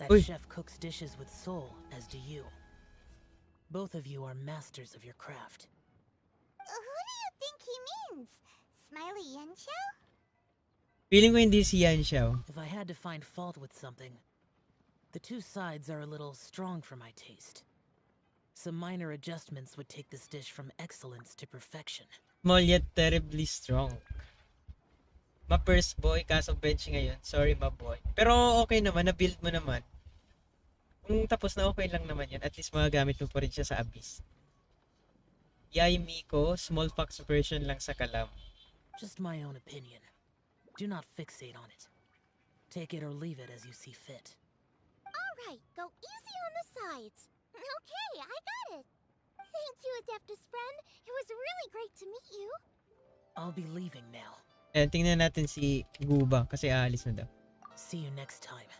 That Uy. chef cooks dishes with soul, as do you. Both of you are masters of your craft. Who do you think he means? Smiley Yancho? Feeling ko hindi si Yan Xiao. If I had to find fault with something, the two sides are a little strong for my taste. Some minor adjustments would take this dish from excellence to perfection. Small yet terribly strong. Ma-first boy, kaso bench ngayon. Sorry, ma-boy. Pero okay naman, na-build mo naman. Kung tapos na okay lang naman yan, at least magagamit mo pa rin siya sa Abyss. Yay Miko, small fox version lang sa kalam. Just my own opinion. Do not fixate on it. Take it or leave it as you see fit. Alright, go easy on the sides. Okay, I got it. Thank you, Adeptus friend. It was really great to meet you. I'll be leaving now. Ayan, tingnan natin si Guba kasi aalis na daw. See you next time.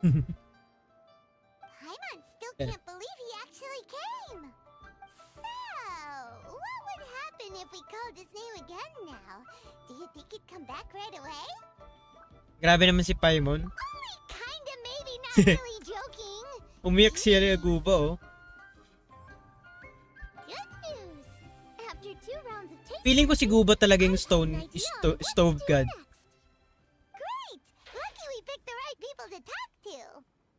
Paimon still can't believe he actually came. So, what would happen if we called his name again now? Do you think he'd come back right away? Grabe naman si Paimon. Only kinda, maybe, not really joking. Umiyak si Guba, oh. Good news. After 2 rounds of tasting, Feeling ko si Guba talaga yung I have an idea of what to stove do god. next. Great! Lucky we picked the right people to talk to.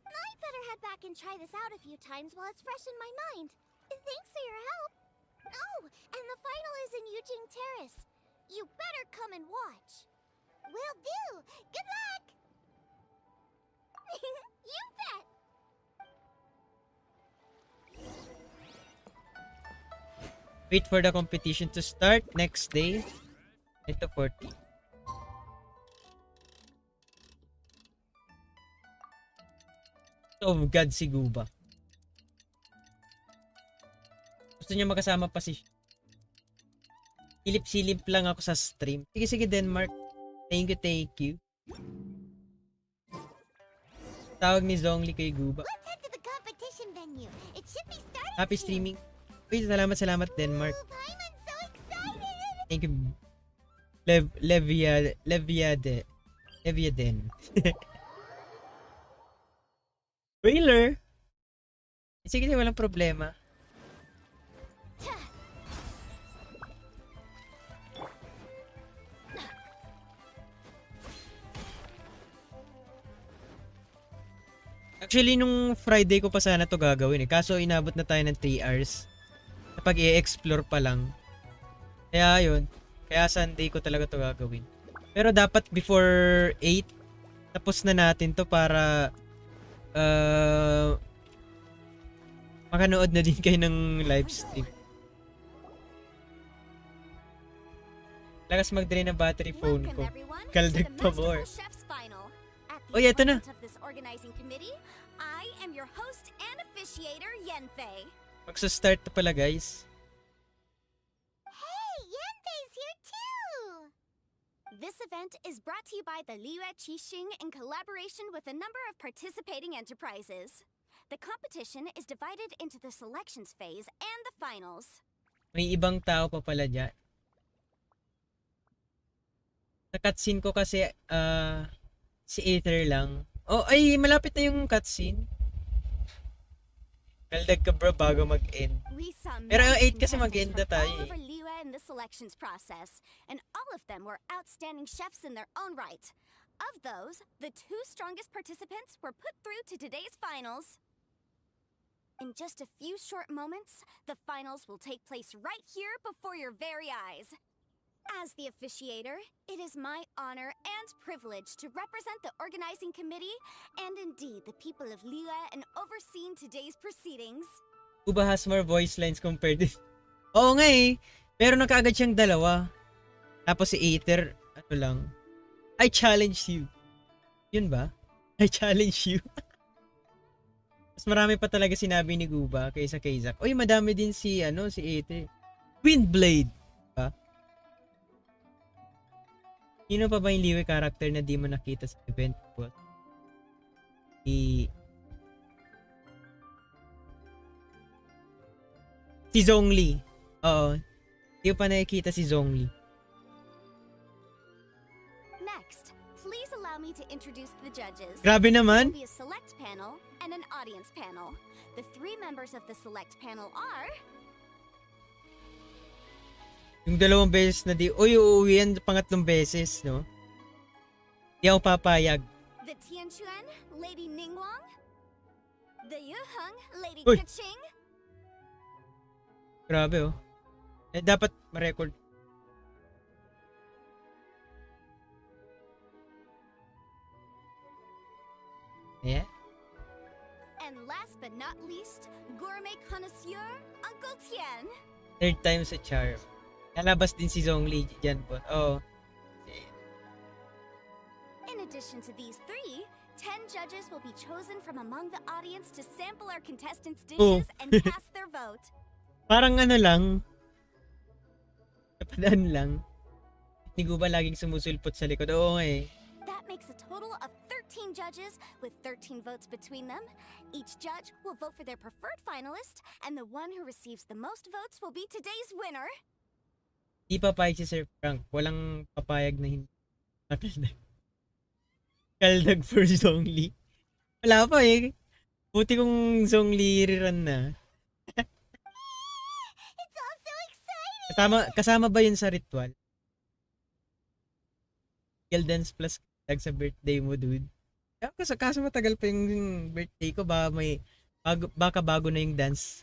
I'd better head back and try this out a few times while it's fresh in my mind. Thanks for your help. Oh, and the final is in Yujing Terrace. You better come and watch. Will do. Good luck. You bet. Wait for the competition to start next day. Ito 40. Oh God, si Guba. Gusto niya makasama pa si... Silip-silip lang ako sa stream. Sige, sige, Denmark. Thank you, thank you. Tawag ni Zhongli kay Guba. Let's head to the competition venue. It should be starting Happy soon. streaming. Uy, salamat, Denmark. Ooh, Paimon's so excited. Thank you. Leviaden. Whaler. Sige, walang problema. Actually, nung Friday ko pa sana to gagawin eh. Kaso inabot na tayo ng 3 hours. Kapag i-explore pa lang. Kaya yun. Kaya Sunday ko talaga to gagawin. Pero dapat before 8, tapos na natin to para makanood na din kayo ng live stream. Lakas mag-drain ng battery phone ko. Kaldag pa more. Oh, yeah, ito na. I am your host and officiator, Yanfei. Magsa-start na pala, guys. Hey, Yanfei's here too! This event is brought to you by the Liyue Qixing in collaboration with a number of participating enterprises. The competition is divided into the selections phase and the finals. May ibang tao pa pala dyan. Sa cutscene ko kasi, si Aether lang. Oh, ay, malapit na yung cutscene. Kaldag ka bro bago mag-end. Pero ang 8 kasi mag-end na tayo eh. In the selections process, and all of them were outstanding chefs in their own right. Of those, the 2 strongest participants were put through to today's finals. In just a few short moments, the finals will take place right here before your very eyes. As the officiator, it is my honor and privilege to represent the organizing committee and indeed the people of Liyue in overseeing today's proceedings. Uba has more voice lines compared to... Oo nga eh. Pero nakaagad siyang 2. Tapos si Aether, ano lang. I challenge you. Yun ba? I challenge you. Mas marami pa talaga sinabi ni Guba kaysa kay Zack. Uy, madami din si Aether. Windblade. Ba? Sino pa ba yung Liyue character na di mo nakita sa event ko? Si Zhongli. Oo. Di ko pa nakikita si Zhongli. Next, please allow me to introduce the judges. Grabe naman. There will be a select panel and an audience panel. The 3 members of the select panel are... Yung 2 beses na di, uuwi yan pangatlong beses, no? Di ako papayag. The Tianchuan, Lady Ningguang. The Yuheng, Lady Uy! Keqing. Grabe, oh. Eh, dapat ma-record. Yeah? And last but not least, gourmet connoisseur, Uncle Tian. 3rd time sa charm. Lalabas din si Zhongli dyan po. Oo. In addition to these 3, 10 judges will be chosen from among the audience to sample our contestants' dishes and cast their vote. Parang ano lang. Napadaan lang. Ni Guba laging sumusulpot sa likod. Oo nga eh. That makes a total of 13 judges with 13 votes between them. Each judge will vote for their preferred finalist, and the one who receives the most votes will be today's winner. Di papayag si Sir Frank. Walang papayag na hindi. Kaldag. Kaldag for Zhongli. Wala pa eh. Buti kong Zhongli rerun na. It's all so exciting! Kasama ba yun sa ritual? Skill dance plus kaldag sa birthday mo, dude. Kaso matagal pa yung birthday ko. Baka bago na yung dance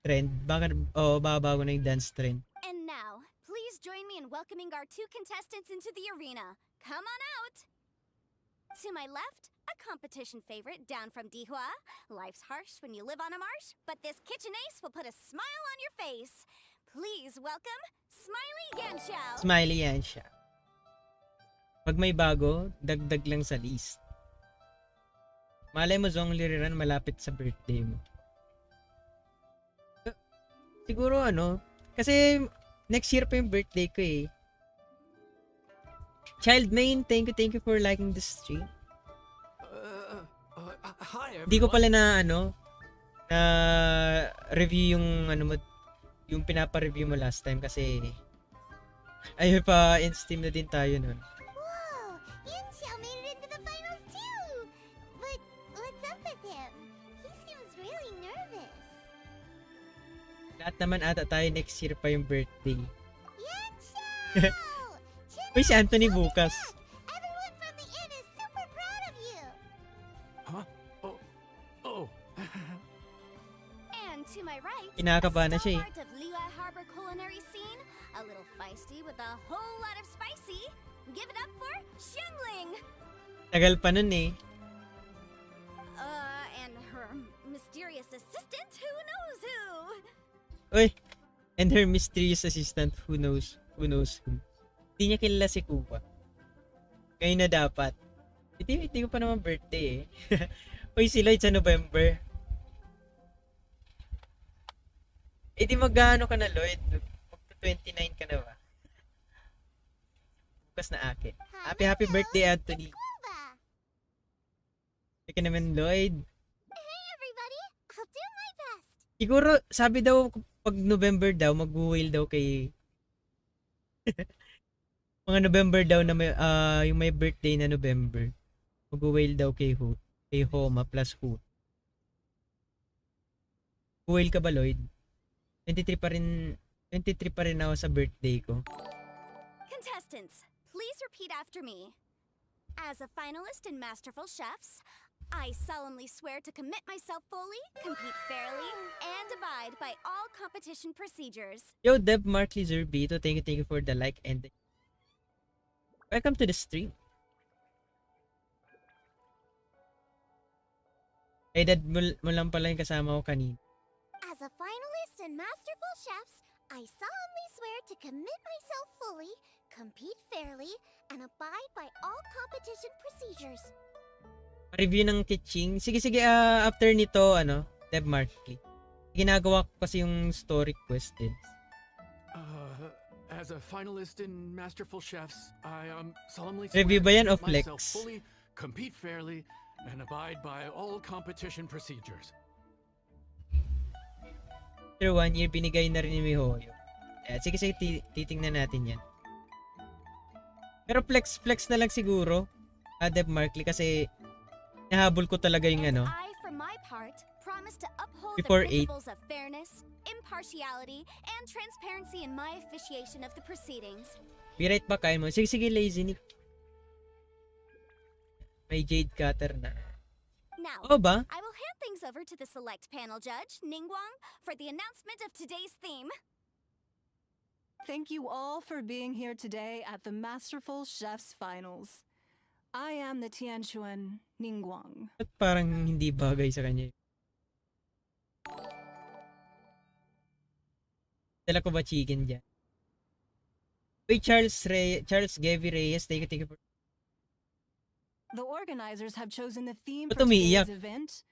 trend. Baka bago na yung dance trend. And now, please join me in welcoming our 2 contestants into the arena. Come on out! To my left, a competition favorite down from Dihua. Life's harsh when you live on a marsh, but this kitchen ace will put a smile on your face. Please welcome Smiley Yanxiao. Smiley yan siya. Pag may bago, dagdag lang sa list. Malay mo, Zhongli Riran, malapit sa birthday mo. Siguro ano, kasi next year pa yung birthday ko eh. Child Main, thank you for liking the stream. Hi, Hindi ko pala everyone. na na review yung mo, yung pinapa-review mo last time kasi ay pa in-steam na din tayo nun. Whoa, Yanxiao made it into the finals too. But what's up with him? He seems really nervous. Lahat naman ata tayo next year pa yung birthday. Yanxiao! Uy, si Anthony bukas. Everyone from the inn is super proud of you. Huh? Oh. And to my right, Kinakabahan na siya eh. stalwart of Liyue Harbor culinary scene, a little feisty with a whole lot of spicy. Give it up for Xiangling. Tagal pa nun eh. And her mysterious assistant, who knows who? Uy, and her mysterious assistant, who knows who. Hindi niya kilala si Kupa. Ngayon na dapat. Hindi ko pa naman birthday eh. Uy, si Lloyd sa November. Eh di mag-ano ka na, Lloyd? Mag-29 ka na ba? Bukas na akin. Happy birthday, Anthony. Kuba. Teka naman, Lloyd. Hey everybody, I'll do my best. Siguro, sabi daw, pag November daw, mag-whale daw kay... Mga November daw na may, yung may birthday na November. Mag-whale daw kay Hu. Kay Homa plus Hu. Whale ka ba, Lloyd? 23 pa rin ako sa birthday ko. Contestants, please repeat after me. As a finalist in Masterful Chefs, I solemnly swear to commit myself fully, compete fairly, and abide by all competition procedures. Yo, Deb Markley Zerbito, thank you for the like and the... Welcome to the stream. Eh, dad mo lang pala yung kasama ko kanina. As a finalist in Masterful Chefs, I solemnly swear to commit myself fully, compete fairly, and abide by all competition procedures. Review ng kitching. Sige, after nito, Deb Markley. Ginagawa ko kasi yung story quest din. As a finalist in Masterful Chefs, I solemnly Review ba swear yan to o commit myself flex? fully, compete fairly, and abide by all competition procedures. After 1 year, binigay na rin ni Mihoyo. Sige, titingnan natin yan. Pero flex na lang siguro, Deb Markley, kasi nahabol ko talaga yung And I, for my part, promise to uphold Before the 8. principles of fairness, impartiality, and transparency in my officiation of the proceedings. Be right back, kain mo. Sige, lazy Nick. May jade cutter na. Now, Oo ba? I will hand things over to the select panel judge, Ningguang, for the announcement of today's theme. Thank you all for being here today at the Masterful Chefs Finals. I am the Tianchuan Ningguang. At parang hindi bagay sa kanya. Dala ko ba chicken dyan? Wait, Charles Gavy Reyes, thank you for... The organizers have chosen the theme Ba't for umiiyak? today's event,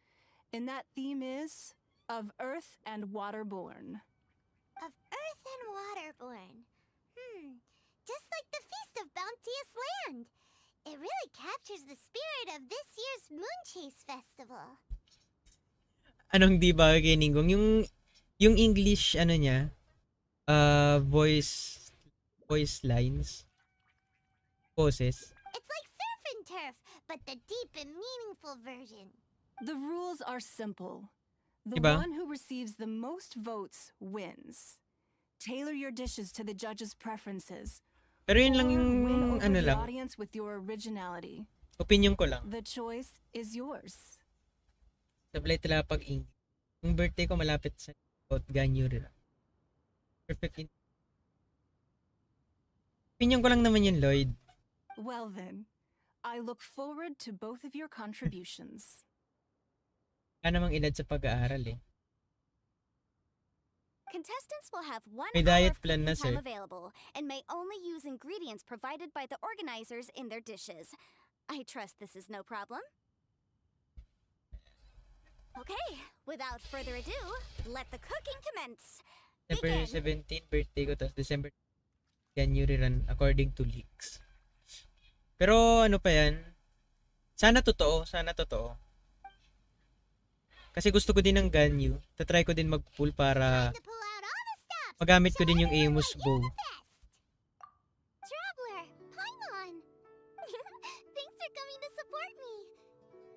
and that theme is of Earth and Waterborn. Of earth and waterborn. Just like the Feast of Bounteous Land. It really captures the spirit of this year's Moon Chase Festival. Anong di bagay kay Ninggong? Yung English, niya, voice lines, poses. It's like surf and turf, but the deep and meaningful version. The rules are simple. The Diba? one who receives the most votes wins. Tailor your dishes to the judges' preferences. Pero yun lang Or yung, win over the lang, audience with your originality. opinion ko lang. The choice is yours. Sablay tala pag English. Yung birthday ko malapit sa ganyo rin. Perfect. Opinion ko lang naman yun, Lloyd. Well then, I look forward to both of your contributions. Wala namang edad sa pag-aaral eh. Contestants will have 1 May hour diet of plan cooking na, time sir. available and may only use ingredients provided by the organizers in their dishes. I trust this is no problem. Okay, without further ado, let the cooking commence. December Begin. 17, birthday ko, tapos December January run according to leaks. Pero ano pa yan? Sana totoo. Kasi gusto ko din ng Ganyu. Tatry ko din mag-pull para Time to pull out all the stops. magamit ko Show din yung everyone Amos you're bow. the best. Traveler, Paimon. Thanks for coming to support me.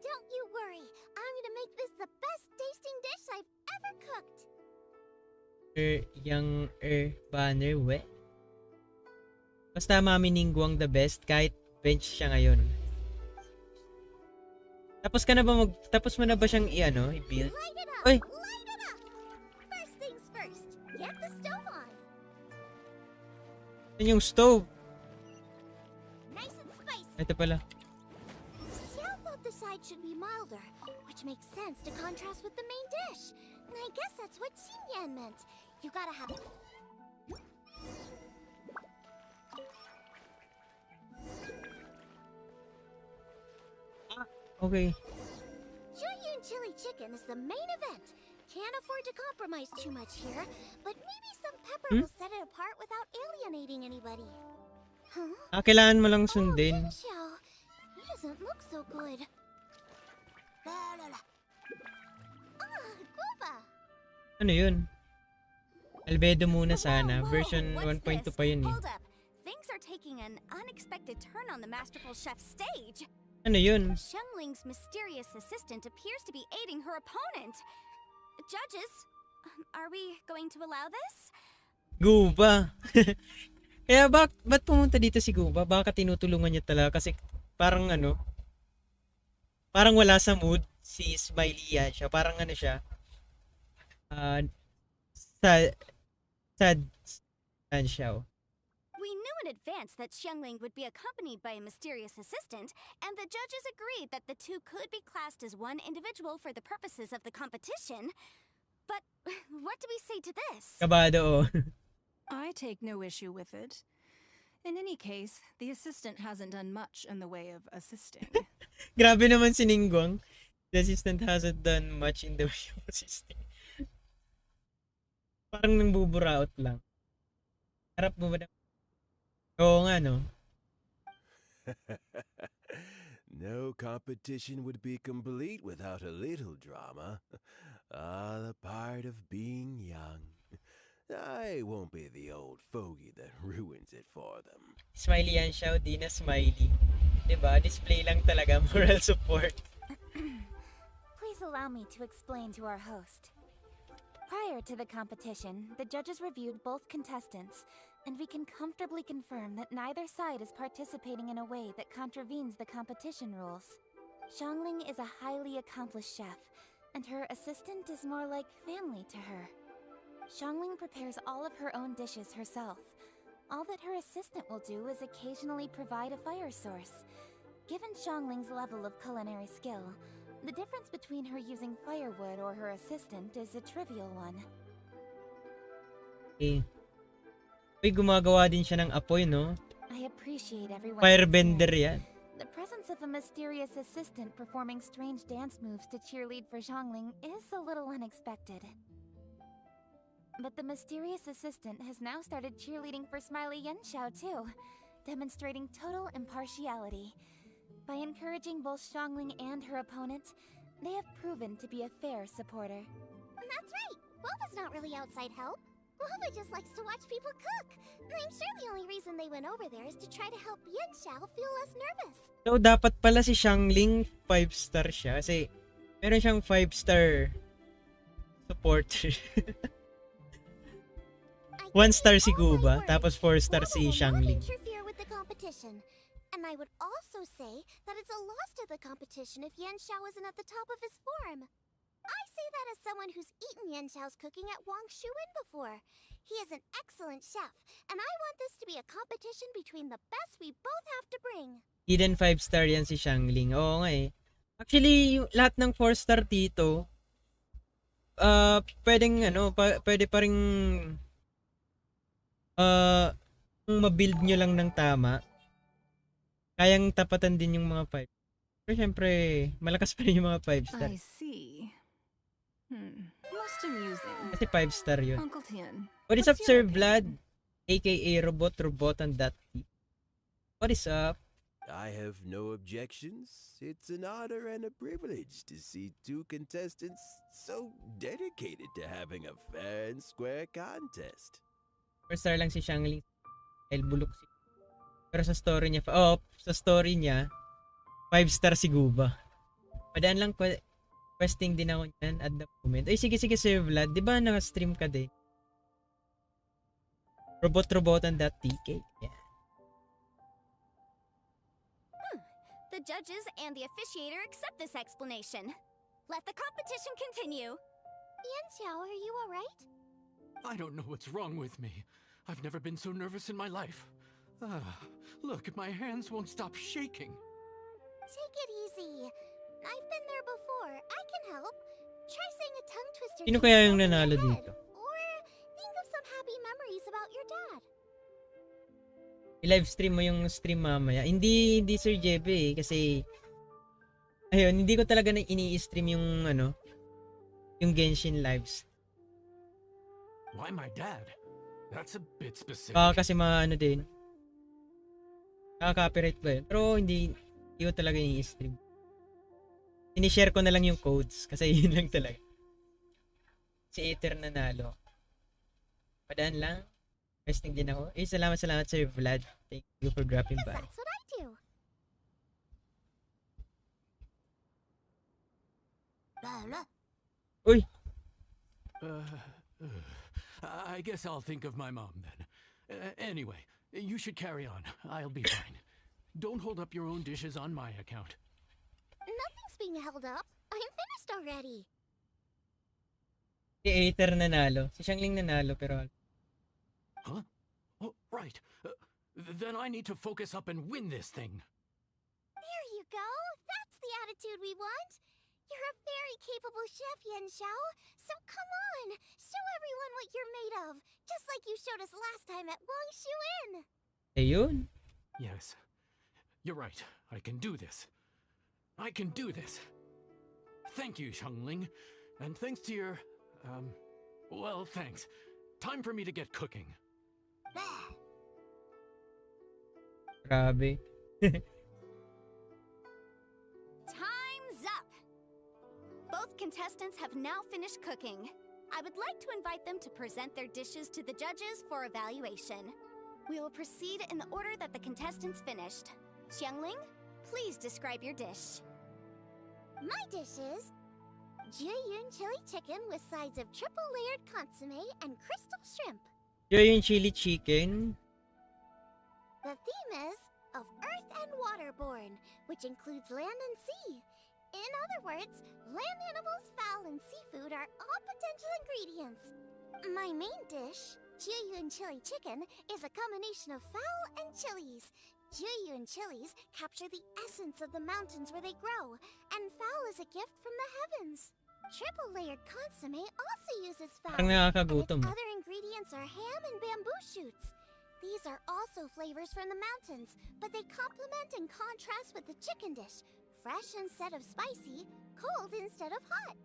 Don't you worry. I'm gonna make this the best tasting dish I've ever cooked. Young banner, we. Basta Mami Ningguang the best kahit bench siya ngayon. Tapos mo na ba siyang i-build? Light it up. Oy! Light it up. First things first. Get the stove on. Yan yung stove. Nice and spicy. Ito pala. Xiao thought the side should be milder, which makes sense to contrast with the main dish. And I guess that's what Xinyan meant. You gotta have... Okay. Junyun chili chicken is the main event. Can't afford to compromise too much here, but maybe some pepper will set it apart without alienating anybody. Huh? Kailangan mo lang Oh, sundin. Yin Xiao. He doesn't look so good. Ah, guava. Ano yun? Albedo muna sana. Whoa, Version what's 1.2 this? pa yun eh. Hold up. Things are taking an unexpected turn on the masterful chef's stage. Ano yun? Xiangling's mysterious assistant appears to be aiding her opponent. Judges, are we going to allow this? Guba. Kaya ba't pumunta dito si Guba? Baka tinutulungan niya talaga kasi parang parang wala sa mood si Smiley yan siya. Parang siya. Sad siya. We knew in advance that Xiangling would be accompanied by a mysterious assistant, and the judges agreed that the two could be classed as one individual for the purposes of the competition. But what do we say to this? Kabado. I take no issue with it. In any case, the assistant hasn't done much in the way of assisting. Grabe naman si Ningguang. The assistant hasn't done much in the way of assisting. Parang nang buburaot lang. Harap mo ba na? Oo nga, no? No competition would be complete without a little drama. The part of being young. I won't be the old fogey that ruins it for them. Smiley yan siya, di na Smiley. Diba? Display lang talaga, moral support. Please allow me to explain to our host. Prior to the competition, the judges reviewed both contestants, and we can comfortably confirm that neither side is participating in a way that contravenes the competition rules. Xiangling is a highly accomplished chef, and her assistant is more like family to her. Xiangling prepares all of her own dishes herself. All that her assistant will do is occasionally provide a fire source. Given Xiangling's level of culinary skill, the difference between her using firewood or her assistant is a trivial one. Okay. Uy, gumagawa din siya ng apoy, no? I appreciate everyone's Firebender concerns. yan. The presence of a mysterious assistant performing strange dance moves to cheerlead for Xiangling is a little unexpected. But the mysterious assistant has now started cheerleading for Smiley Yenshao too, demonstrating total impartiality. By encouraging both Xiangling and her opponent, they have proven to be a fair supporter. That's right! Guava's not really outside help. Guava just likes to watch people cook. I'm sure the only reason they went over there is to try to help Yenshao feel less nervous. So, dapat pala si Xiangling 5-star siya. Kasi, meron siyang 5-star supporter. 1-star si Guba, tapos 4-star si Xiangling. Interfere with the competition. And I would also say that it's a loss to the competition if Yenshao isn't at the top of his form. I say that as someone who's eaten Yenshao's cooking at Wang Shuin before. He is an excellent chef, and I want this to be a competition between the best we both have to bring. Hidden 5-star yan si Xiangling. Oo nga eh. Actually, yung lahat ng 4-star dito, pwedeng pwede pa ring kung ma-build nyo lang ng tama, kayang tapatan din yung mga 5. Pero syempre, malakas pa rin yung mga 5-star. I see. Most amusing. Kasi 5-star yun. Uncle Tian. What is up, what's Sir your Vlad? opinion? AKA Robotan.t. What is up? I have no objections. It's an honor and a privilege to see two contestants so dedicated to having a fair and square contest. 4-star lang si Xiangling. El bulok si. Pero sa story niya, sa story niya, 5-star si Guba. Padaan lang, questing din ako yan at the moment. Ay, sige, Sir Vlad. Di ba naka-stream ka din? Robotan.tk. Yeah. The judges and the officiator accept this explanation. Let the competition continue. Yan Xiao, are you alright? I don't know what's wrong with me. I've never been so nervous in my life. Look, my hands won't stop shaking. Take it easy. I've been there before. I can help. Try saying a tongue twister. Sino to kaya yourself yung in your nanalo head. dito? Or think of some happy memories about your dad. I-livestream mo yung stream mamaya. Hindi Sir JB eh, kasi ayun, hindi ko talaga na ini-stream yung yung Genshin lives. Why my dad? That's a bit specific. Kasi din. Copyright ba yun? Pero hindi ko talaga ini-stream. Ini-share ko na lang yung codes kasi yun lang talaga. Si Ether nanalo. Padaan lang. Testing din ako. Salamat Sir Vlad. Thank you for dropping by. That's what I do. Uy! I guess I'll think of my mom then. Anyway, you should carry on. I'll be fine. Don't hold up your own dishes on my account. Nothing's being held up. I'm finished already. Si Ether nanalo. Si Xiangling nanalo pero Huh? Oh, right. Then I need to focus up and win this thing. There you go. That's the attitude we want. You're a very capable chef, Yan Xiao. So come on, show everyone what you're made of. Just like you showed us last time at Wangshu Inn. ayun. Yes. You're right. I can do this. I can do this. Thank you, Xiangling. And thanks to your... well, thanks. Time for me to get cooking. Grabe. Time's up! Both contestants have now finished cooking. I would like to invite them to present their dishes to the judges for evaluation. We will proceed in the order that the contestants finished. Xiangling, please describe your dish. My dish is Juyun chili chicken with sides of triple-layered consomme and crystal shrimp. Yung chili chicken. The theme is of earth and waterborne, which includes land and sea. In other words, land animals, fowl, and seafood are all potential ingredients. My main dish, Juyun chili chicken, is a combination of fowl and chilies. Juyun chilies capture the essence of the mountains where they grow, and fowl is a gift from the heavens. Triple-layered consomme also uses fowl, Parang and its nakakagutom. other ingredients are ham and bamboo shoots. These are also flavors from the mountains, but they complement and contrast with the chicken dish. Fresh instead of spicy, cold instead of hot.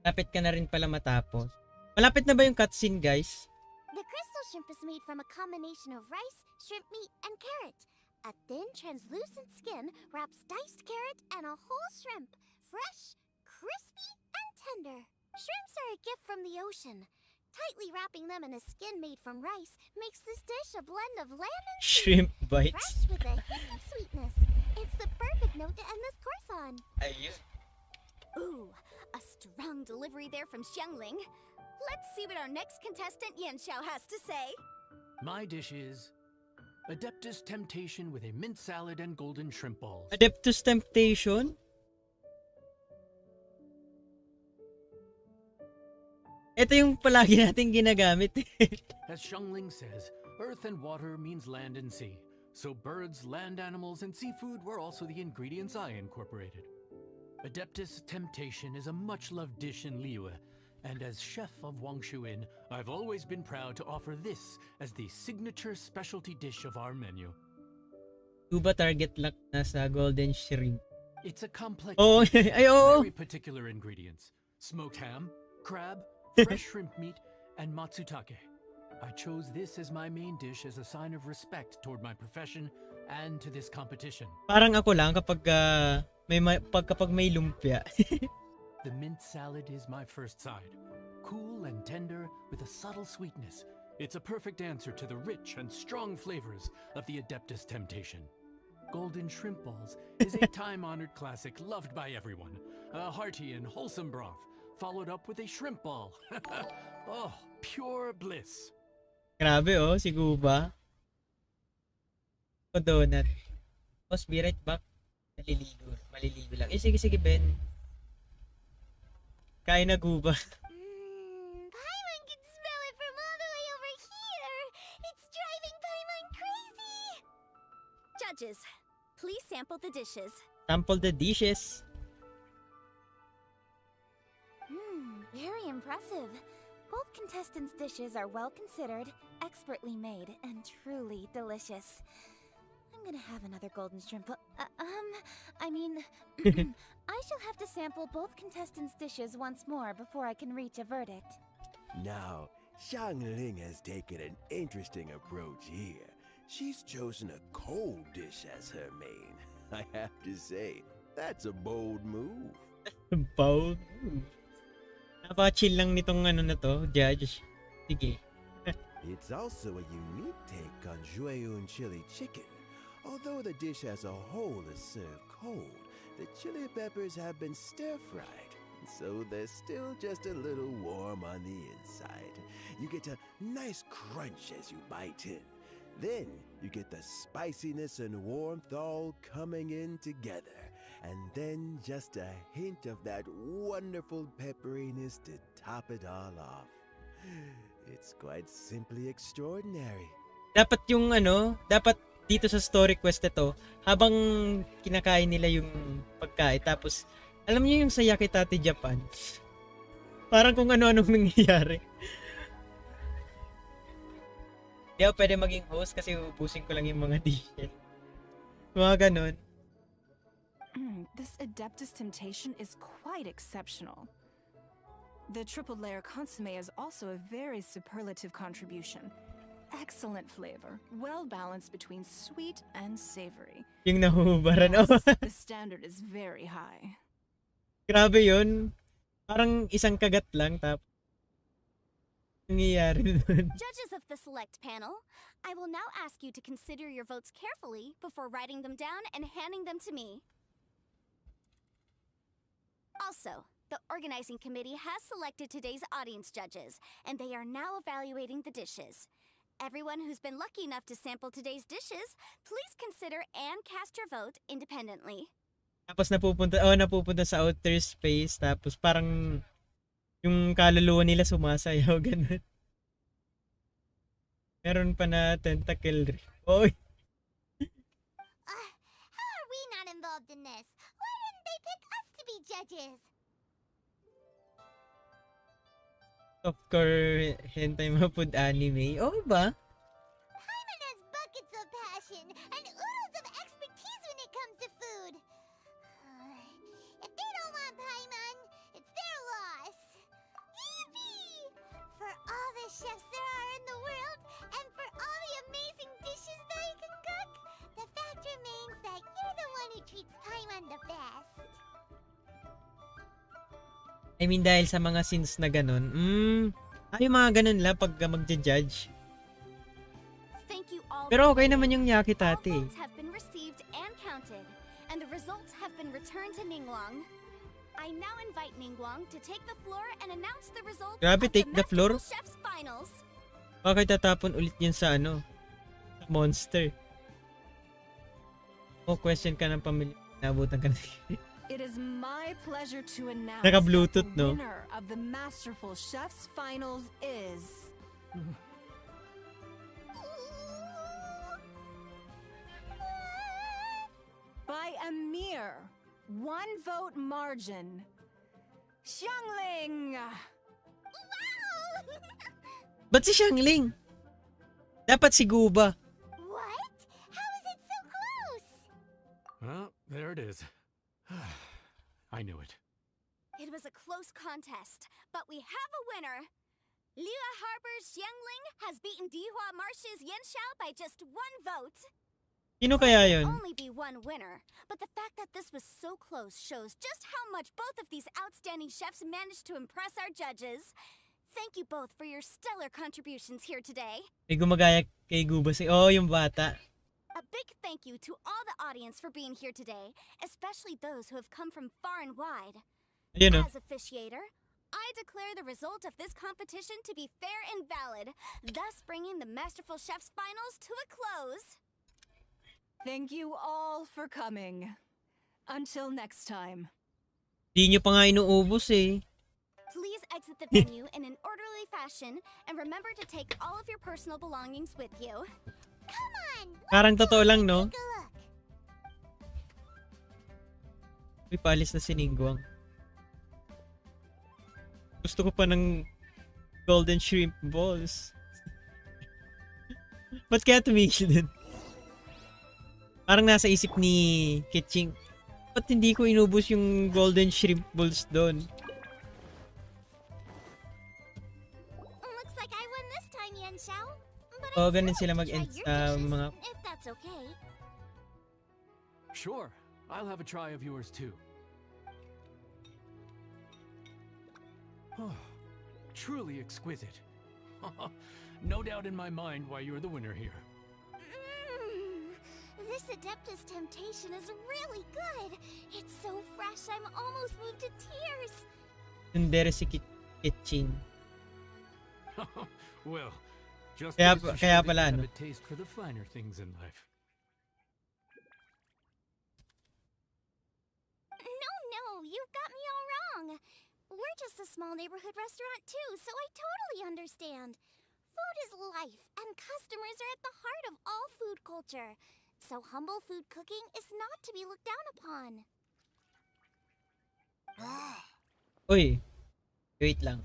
Lapit ka na rin pala matapos. Malapit na ba yung cutscene, guys? The crystal shrimp is made from a combination of rice, shrimp meat, and carrot. A thin, translucent skin wraps diced carrot and a whole shrimp. Fresh, crispy, and tender. Shrimps are a gift from the ocean. Tightly wrapping them in a skin made from rice makes this dish a blend of land and sea. Shrimp bites. Fresh with a hint of sweetness. It's the perfect note to end this course on. Ayun. Ooh, a strong delivery there from Xiangling. Let's see what our next contestant Yan Xiao has to say. My dish is Adeptus Temptation with a mint salad and golden shrimp balls. Adeptus Temptation? Ito yung palagi natin ginagamit. As Xiangling says, earth and water means land and sea. so birds, land animals, and seafood were also the ingredients I incorporated. Adeptus Temptation is a much-loved dish in Liyue, and as chef of Wangshuin, I've always been proud to offer this as the signature specialty dish of our menu. Tuba target lock na sa golden shrimp. It's a complex Oh, dish ay, oo. with very particular ingredients. Smoked ham, crab, fresh shrimp meat, and matsutake. I chose this as my main dish as a sign of respect toward my profession and to this competition. Parang ako lang kapag kapag may lumpia. The mint salad is my first side. Cool and tender with a subtle sweetness. It's a perfect answer to the rich and strong flavors of the Adeptus Temptation. Golden shrimp balls is a time-honored classic loved by everyone. A hearty and wholesome broth, followed up with a shrimp ball. Oh, pure bliss. Grabe oh, si Guba. O donut. Boss, be right back. Maliligo lang. Sige, Ben. Kain na Guba. Paimon can smell it from all the way over here. It's driving Paimon crazy. Judges, please sample the dishes. Sample the dishes. Very impressive. Both contestants' dishes are well considered, expertly made, and truly delicious. I'm gonna have another golden shrimp. I shall have to sample both contestants' dishes once more before I can reach a verdict. Now, Xiangling has taken an interesting approach here. She's chosen a cold dish as her main. I have to say, that's a bold move. Bold move. Napaka-chill lang nitong na to, judge. Sige. It's also a unique take on Jueyun chili chicken. Although the dish as a whole is served cold, the chili peppers have been stir-fried, so they're still just a little warm on the inside. You get a nice crunch as you bite in. Then you get the spiciness and warmth all coming in together. And then just a hint of that wonderful pepperiness to top it all off. It's quite simply extraordinary. Dapat dapat dito sa story quest ito, habang kinakain nila yung pagkain, tapos, alam niyo yung sa Yakitate Japan, parang kung ano-anong nangyayari. Hindi ako pwede maging host kasi ubusin ko lang yung mga dishes. Mga ganun. This Adeptus Temptation is quite exceptional. The triple layer consomme is also a very superlative contribution. Excellent flavor, well balanced between sweet and savory. Yung nahuhubaran. Yes, the standard is very high. Grabe yun. Parang isang kagat lang tapos nangyayari dun. Judges of the select panel, I will now ask you to consider your votes carefully before writing them down and handing them to me. Also, the organizing committee has selected today's audience judges, and they are now evaluating the dishes. Everyone who's been lucky enough to sample today's dishes, please consider and cast your vote independently. Tapos napupunta sa outer space, tapos parang yung kaluluwa nila sumasayaw, ganun. Meron pa na tentacle. Oy! How are we not involved in this? Why didn't they pick us to be judges? Softcore hentai mga food anime. Oh, ba? Paimon has buckets of passion and oodles of expertise when it comes to food. If they don't want Paimon, it's their loss. Yippee! For all the chefs there are in the world, and for all the amazing dishes that you can cook, the fact remains that you're the one who treats Paimon the best. I mean, dahil sa mga scenes na ganun, yung mga ganun lang pag magja-judge. Thank you all. Pero okay naman yung Yakitate. All votes have been received and counted, and the results have been returned to Ningguang. I now invite Ningguang to take the floor and announce the results Grabe, of take the floor? Masterful Chef's Finals. Bakit tatapon ulit yun sa monster? O question ka ng pamilya, nabutan ka na. It is my pleasure to announce Naka-Bluetooth, that the no? winner of the Masterful Chef's Finals is... a mere 1 vote margin. Xiangling! Wow! Ba't si Xiangling? Dapat si Guba. What? How is it so close? Well, there it is. I knew it. It was a close contest, but we have a winner. Liyue Harbor's Xiangling has beaten Dihua Marsh's Yanxiao by just 1 vote. Sino kaya There yun? could only be 1 winner, but the fact that this was so close shows just how much both of these outstanding chefs managed to impress our judges. Thank you both for your stellar contributions here today. May gumagaya kay Guba si... Oh, yung bata. A big thank you to all the audience for being here today, especially those who have come from far and wide. Ayun, oh. As officiator, I declare the result of this competition to be fair and valid, thus bringing the Masterful Chef's finals to a close. Thank you all for coming. Until next time. Di nyo pa nga inuubos eh. Please exit the venue in an orderly fashion and remember to take all of your personal belongings with you. Come on! Parang totoo lang, no? Take a look. Uy, paalis na si Ningguang. Gusto ko pa ng golden shrimp balls. Ba't kaya tumigil din? Parang nasa isip ni Kitching, ba't hindi ko inubos yung golden shrimp balls doon? Looks like I won this time, Yanxiao. But Oh, I'd ganun still sila like to try mag-end your sa dishes, mga... if that's okay. Sure, I'll have a try of yours too. Truly exquisite. No doubt in my mind why you're the winner here. This Adeptus Temptation is really good. It's so fresh, I'm almost moved to tears. Sundere si Kitching. Well, just Kaya- goes to kaya show that pala, you no? have a taste for the finer things in life. No, you've got me all wrong. We're just a small neighborhood restaurant too, so I totally understand. Food is life, and customers are at the heart of all food culture. So humble food cooking is not to be looked down upon. Uy, wait lang.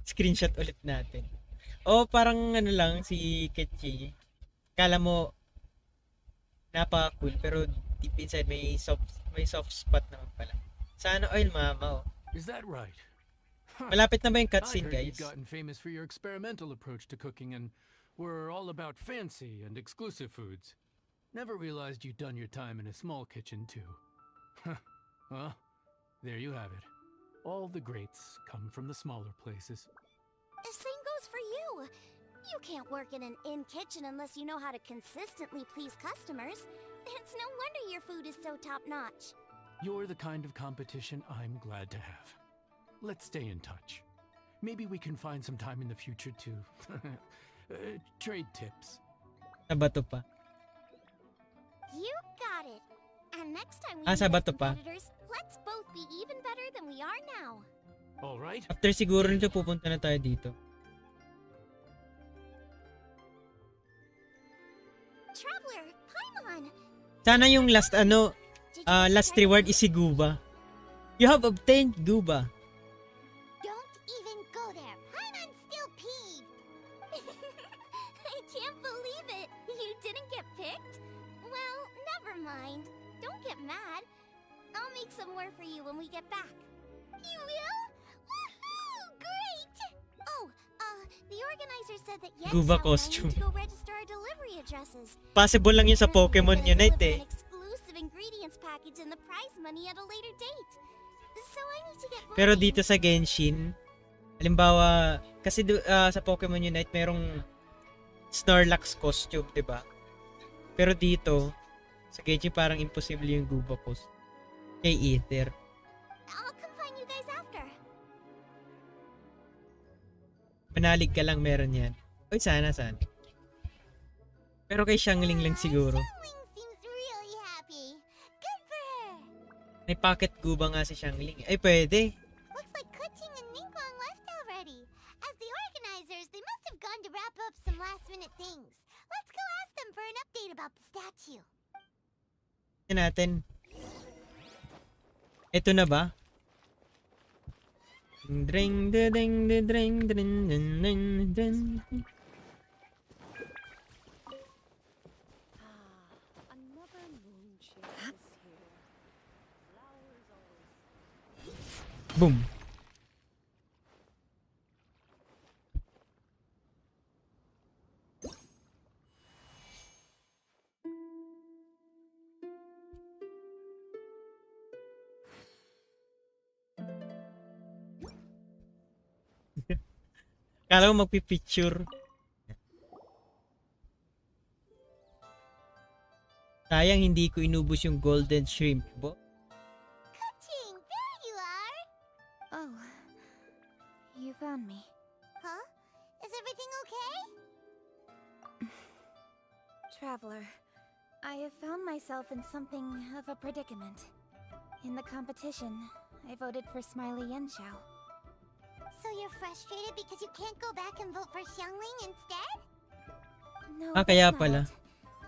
Screenshot ulit natin. Oh, parang ano lang si Kitchi. Kala mo napaka-cool pero deep inside may soft spot naman pala. Sana oil mama oh. Is that right? Huh. Malapit na ba yung I cutscene, heard guys? you'd gotten famous for your experimental approach to cooking and were all about fancy and exclusive foods. Never realized you'd done your time in a small kitchen too. Well, there you have it. All the greats come from the smaller places. The same goes for you. You can't work in an inn kitchen unless you know how to consistently please customers. It's no wonder your food is so top-notch. You're the kind of competition I'm glad to have. Let's stay in touch. Maybe we can find some time in the future to trade tips. Sabato pa. You got it. And next time we Ah, meet as Sabato pa. competitors, let's both be even better than we are now. All right. After siguro nito pupunta na tayo dito. Traveler, Paimon! Sana yung last last reward is si Guba. You have obtained Guba. Don't even go there. Paimon's still peeved. I can't believe it. You didn't get picked? Well, never mind. Don't get mad. I'll make some more for you when we get back. You will? Woohoo! Great! Oh, the organizer said that Yen Guba Xiao and I costume. need to go register our delivery addresses. Possible lang yun sa Apparently, Pokemon we're gonna Unite deliver eh. an exclusive ingredients package and the prize money at a later date. So I need to get Pero running. dito sa Genshin, halimbawa, kasi sa Pokemon Unite merong Snorlax costume, 'di ba? Pero dito sa Genshin parang imposible yung Guba costume. Kay Ether. I'll come find you guys after. Manalig ka lang meron yan. Uy, sana. Pero kay Xiangling lang siguro. Xiangling seems really happy. Good for her. May pocket Guba nga si Xiangling. Ay, pwede. Looks like Kuching and Ningguang left already. As the organizers, they must have gone to wrap up some last-minute things. Let's go ask them for an update about the statue. Tingnan natin. Ito na ba? Dring ding ding ding ding ding ding ding. Another moon chase is here. Flowers always. Boom. Kala ko magpipicture. Sayang hindi ko inubos yung golden shrimp bo. Ka-ching, there you are! Oh, you found me. Huh? Is everything okay? Traveler, I have found myself in something of a predicament. In the competition, I voted for Smiley Yenshao. So you're frustrated because you can't go back and vote for Xiangling instead? No, Kaya that's not pala. it.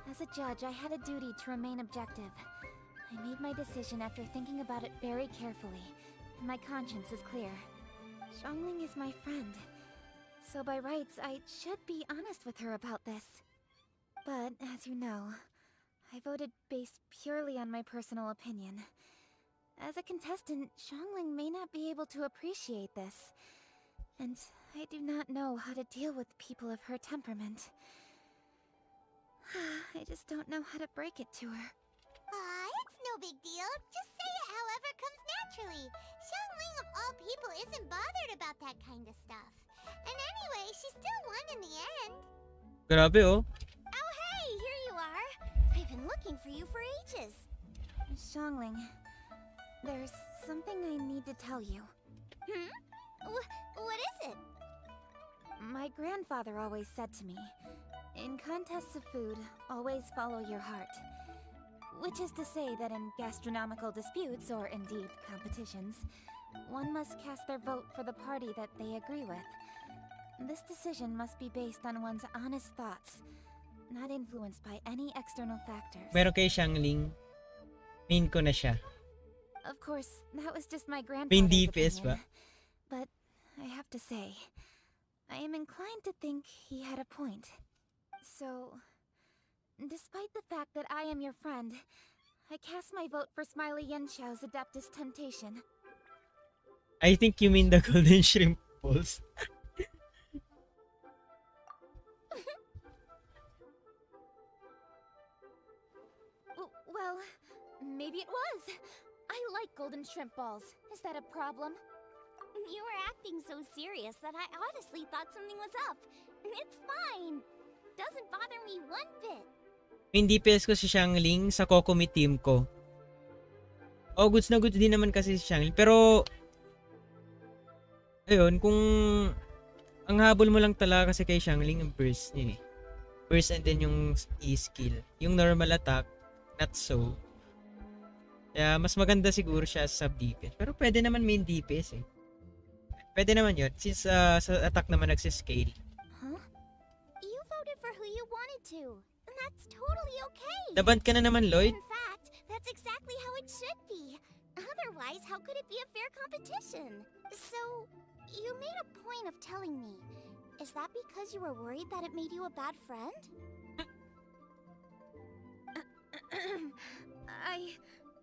As a judge, I had a duty to remain objective. I made my decision after thinking about it very carefully, and my conscience is clear. Xiangling is my friend, so by rights, I should be honest with her about this. But, as you know, I voted based purely on my personal opinion. As a contestant, Xiangling may not be able to appreciate this, and I do not know how to deal with people of her temperament. I just don't know how to break it to her. It's no big deal. Just say it however comes naturally. Xiangling of all people isn't bothered about that kind of stuff. And anyway, she still won in the end. Grabe oh. Oh hey, here you are. I've been looking for you for ages. Xiangling, there's something I need to tell you. What is it? My grandfather always said to me, in contests of food, always follow your heart. Which is to say that in gastronomical disputes, or indeed competitions, one must cast their vote for the party that they agree with. This decision must be based on one's honest thoughts, not influenced by any external factors. Pero kay Xiangling, main ko na siya. Of course, that was just my Main grandfather's DPS opinion. ba? But I have to say, I am inclined to think he had a point. So, despite the fact that I am your friend, I cast my vote for Smiley Yenshao's Adeptus Temptation. I think you mean the golden shrimp balls. Well, maybe it was. I like golden shrimp balls. Is that a problem? You were acting so serious that I honestly thought something was up. It's fine. Doesn't bother me one bit. Main DPS ko si Xiangling sa Kokumi team ko. Oh, goods na goods din naman kasi si Xiangling. Pero, ayun, kung ang habol mo lang talaga kasi kay Xiangling yung burst niya eh. Burst and then yung E-skill. Yung normal attack, not so. Kaya mas maganda siguro siya sa sub-DPS. Pero pwede naman main DPS eh. Pwede naman yun. Since sa attack naman nagsiscale. Huh? You voted for who you wanted to. And that's totally okay. Naband ka na naman, Lloyd. In fact, that's exactly how it should be. Otherwise, how could it be a fair competition? So, you made a point of telling me. Is that because you were worried that it made you a bad friend?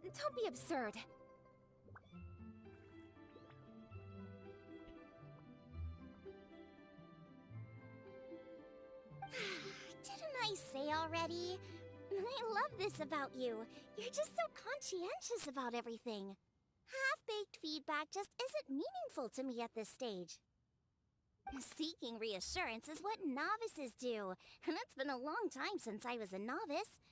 Don't be absurd. Didn't I say already? I love this about you. You're just so conscientious about everything. Half-baked feedback just isn't meaningful to me at this stage. Seeking reassurance is what novices do, and it's been a long time since I was a novice.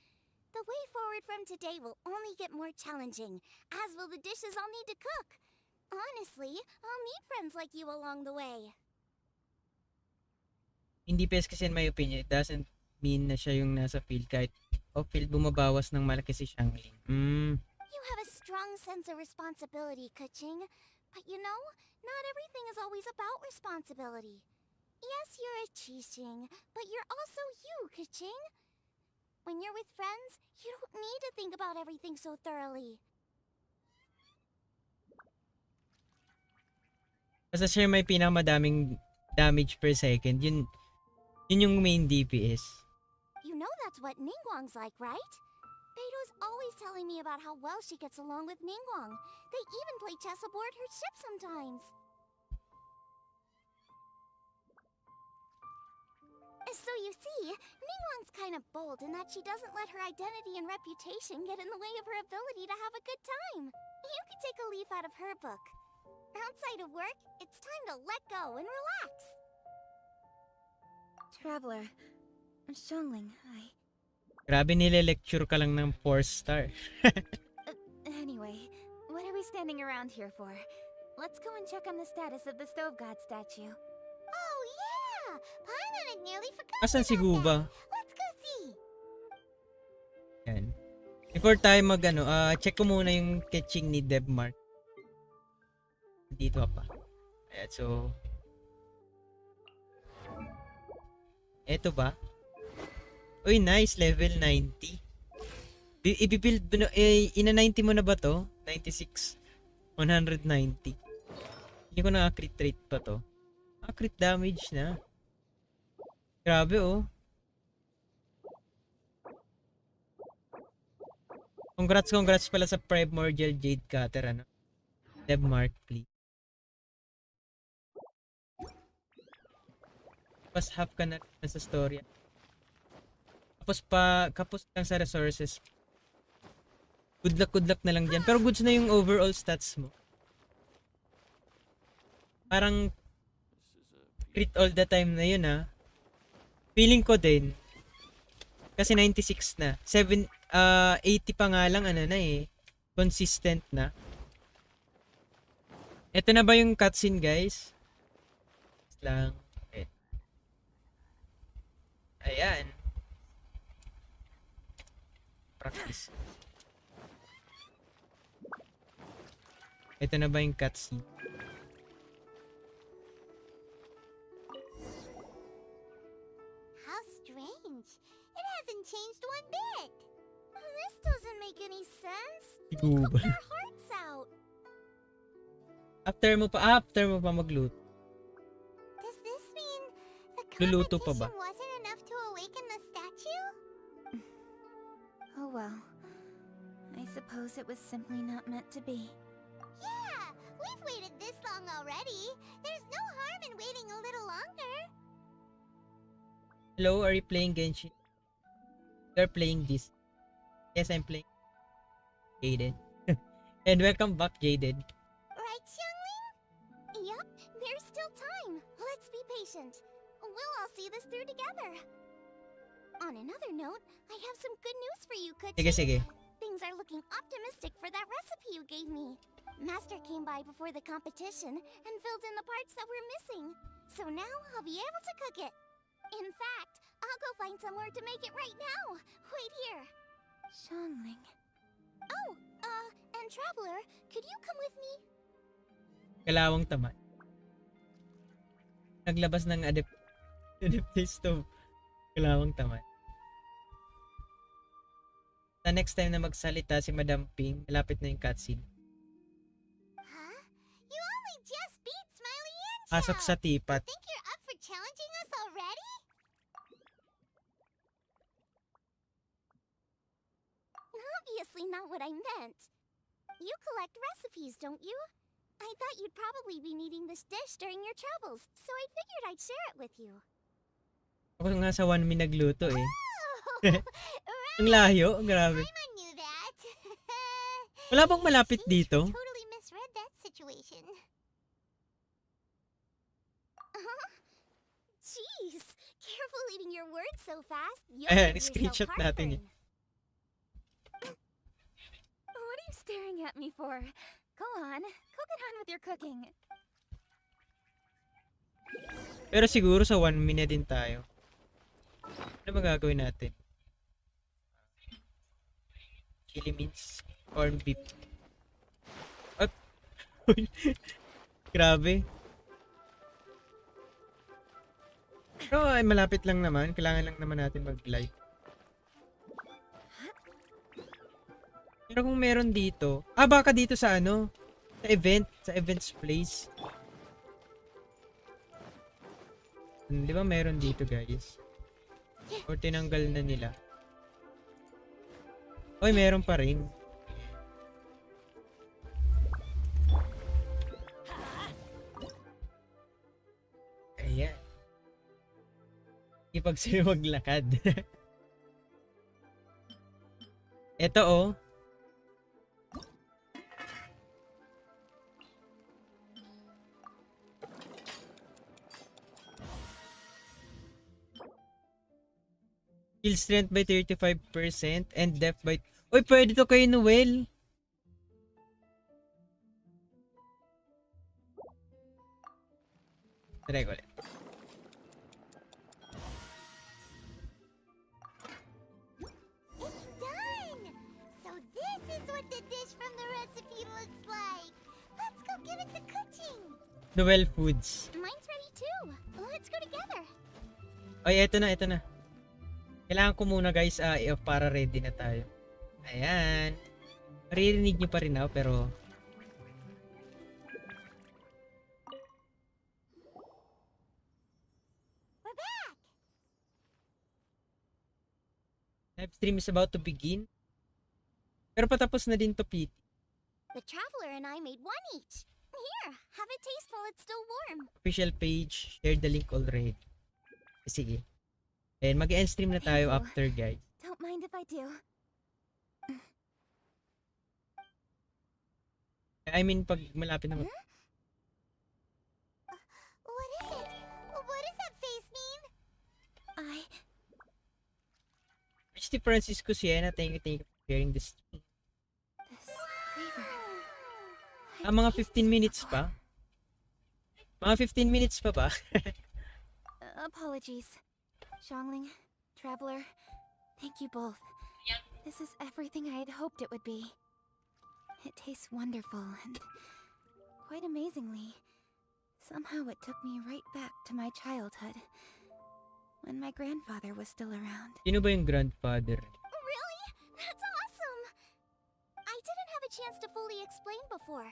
The way forward from today will only get more challenging, as will the dishes I'll need to cook. Honestly, I'll meet friends like you along the way. Hindi pes kasi in my opinion, it doesn't mean na siya yung nasa field kahit off-field bumabawas ng malaki si Xiangling. You have a strong sense of responsibility, Keqing. But you know, not everything is always about responsibility. Yes, you're a Qixing, but you're also you, Keqing. When you're with friends, you don't need to think about everything so thoroughly. Basta siya may pinakamadaming damage per second. Yun yung main DPS. You know that's what Ningguang's like, right? Beto's always telling me about how well she gets along with Ningguang. They even play chess aboard her ship sometimes. So you see, Ningguang's kind of bold in that she doesn't let her identity and reputation get in the way of her ability to have a good time. You could take a leaf out of her book. Outside of work, it's time to let go and relax. Traveler, Xiangling, Grabe, nile-lecture ka lang ng 4-star. Anyway, what are we standing around here for? Let's go and check on the status of the Stove God statue. Oh yeah! Paimon had nearly forgotten Asan si about Guba? that. Let's go see. Yan. Before tayo check ko muna yung catching ni Debmark. Dito pa. Ayan, so eto ba? Uy, nice, level 90. Ipibuild mo na, ina 90 mo na ba to? 96. 190. Hindi ko na-crit rate pa to. Crit damage na. Grabe oh. Congrats pala sa Primordial Jade Cutter, ano? Debmark, please. Tapos half ka na sa story. Kapos lang sa resources. Good luck na lang dyan. Pero goods na yung overall stats mo. Parang crit all the time na yun, ha. Feeling ko din. Kasi 96 na. 80 pa nga lang, consistent na. Ito na ba yung cutscene, guys? Lang. Okay. Ayan. Practice. Ito na ba yung cutscene? How strange. It hasn't changed one bit. This doesn't make any sense. They cooked their hearts out. After mo pa magluto. Does this mean the Luluto pa competition ba? wasn't enough to awaken the statue? Oh well. I suppose it was simply not meant to be. Yeah, we've waited this long already. There's no harm in waiting a little longer. Hello, are you playing Genshin? You're playing this. Yes, I'm playing Jaden. And welcome back, Jaden. Right, Xiangling? Yup, there's still time. Let's be patient. We'll all see this through together. On another note, I have some good news for you, Kuchi. Sige. Things are looking optimistic for that recipe you gave me. Master came by before the competition and filled in the parts that were missing. So now I'll be able to cook it. In fact, I'll go find somewhere to make it right now. Wait here. Xiangling. Oh, and Traveler, could you come with me? Kalawang tamad. Naglabas ng adaptation to kalawang tamad. Sa next time na magsalita si Madam Ping, malapit na yung cutscene. Huh? You only just beat Smiley and Pasok sa tipat. Think you're up for challenging us already? Obviously not what I meant. You collect recipes, don't you? I thought you'd probably be needing this dish during your travels, so I figured I'd share it with you. Ako nga sa 1 minute nagluto eh. Oh, Ang layo, grabe. I knew that. Wala bang malapit Seems dito? we totally misread that situation. Jeez, careful eating your words so fast. You'll Ayan, give yourself screenshot natin heartburn. What are you staring at me for? Go on, cook it on with your cooking. Pero siguro sa 1 minute din tayo. Ano ba gagawin natin? Chili mince, corned beef. At grabe. Pero ay malapit lang naman. Kailangan lang naman natin mag-live. Pero kung meron dito, baka dito sa ano, sa events place. Di ba meron dito, guys? Or tinanggal na nila. Oy, meron pa rin. Ayan. Ipag sa'yo maglakad. Ito oh. Heal strength by 35% and depth by... Uy, pwede to kay Noelle. Try ko ulit. It's done! So this is what the dish from the recipe looks like. Let's go give it to Kuching. Noelle Foods. Mine's ready too. Let's go together. Ay, eto na, eto na. Kailangan ko muna guys, i-off para ready na tayo. Ayan. Maririnig nyo pa rin ako, pero... We're back! Live stream is about to begin. Pero patapos na din to, Pete. The traveler and I made one each. Here, have a taste while it's still warm. Official page, share the link already. Sige. And mag-end stream na tayo Thank you. after, guys. Don't mind if I do. I mean, pag malapit na What is it? What does that face mean? Christy Francisco Siena, thank you for sharing this. This flavor. Mga 15 minutes pa? Mga 15 minutes pa ba? Apologies. Xiangling, Traveler, thank you both. This is everything I had hoped it would be. It tastes wonderful and, quite amazingly, somehow it took me right back to my childhood, when my grandfather was still around. Sino ba yung grandfather? Really? That's awesome! I didn't have a chance to fully explain before.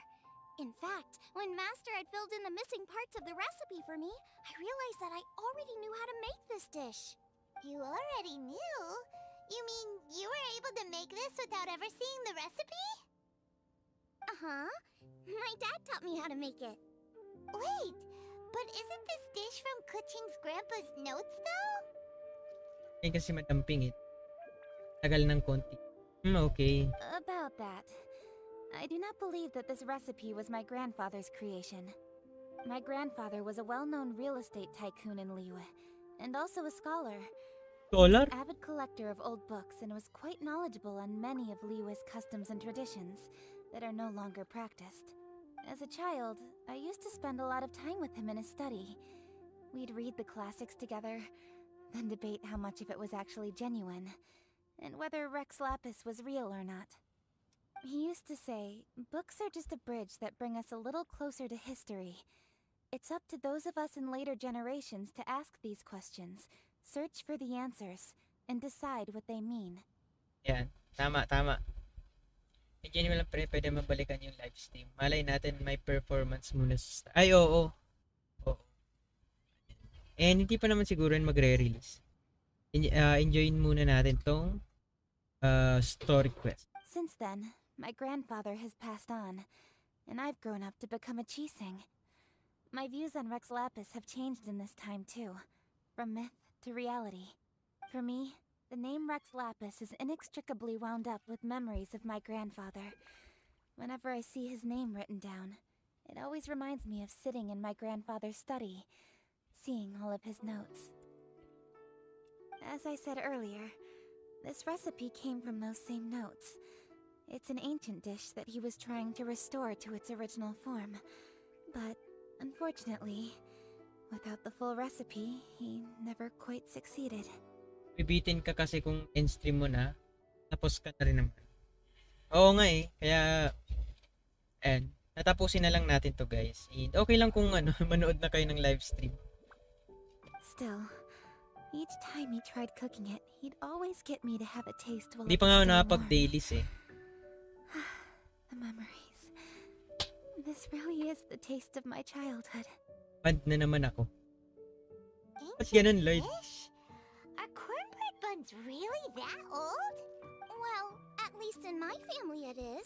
In fact, when Master had filled in the missing parts of the recipe for me, I realized that I already knew how to make this dish. You already knew? You mean you were able to make this without ever seeing the recipe? Uh-huh. My dad taught me how to make it. Wait, but isn't this dish from Kuching's grandpa's notes, though? Yan kasi matamping eh. Tagal ng konti. Okay. About that, I do not believe that this recipe was my grandfather's creation. My grandfather was a well-known real estate tycoon in Liyue, and also a scholar. Scholar? An avid collector of old books and was quite knowledgeable on many of Liyue's customs and traditions that are no longer practiced. As a child, I used to spend a lot of time with him in his study. We'd read the classics together, then debate how much of it was actually genuine, and whether Rex Lapis was real or not. He used to say, books are just a bridge that bring us a little closer to history. It's up to those of us in later generations to ask these questions, search for the answers, and decide what they mean. Yan. Tama, tama. Hindi nyo lang pwede mabalikan yung live stream. Malay natin may performance muna sa... Ay, oo. Oo. And hindi pa naman siguro yun magre-release. Enjoyin muna natin tong story quest. Since then, my grandfather has passed on, and I've grown up to become a Chising. My views on Rex Lapis have changed in this time too, from myth to reality. For me, the name Rex Lapis is inextricably wound up with memories of my grandfather. Whenever I see his name written down, it always reminds me of sitting in my grandfather's study, seeing all of his notes. As I said earlier, this recipe came from those same notes. It's an ancient dish that he was trying to restore to its original form. But, unfortunately, without the full recipe, he never quite succeeded. Bibitin ka kasi kung end stream mo na, tapos ka na rin naman. Oo nga eh, kaya, and natapusin na lang natin to guys. And okay lang kung manood na kayo ng live stream. Still, each time he tried cooking it, he'd always get me to have a taste while Hindi it pa was nga still warm. nakapag-dailies eh. The memories. This really is the taste of my childhood. Bad na naman ako. Ba't Ancient ganun, Lloyd? dish? Are cornbread buns really that old? Well, at least in my family it is.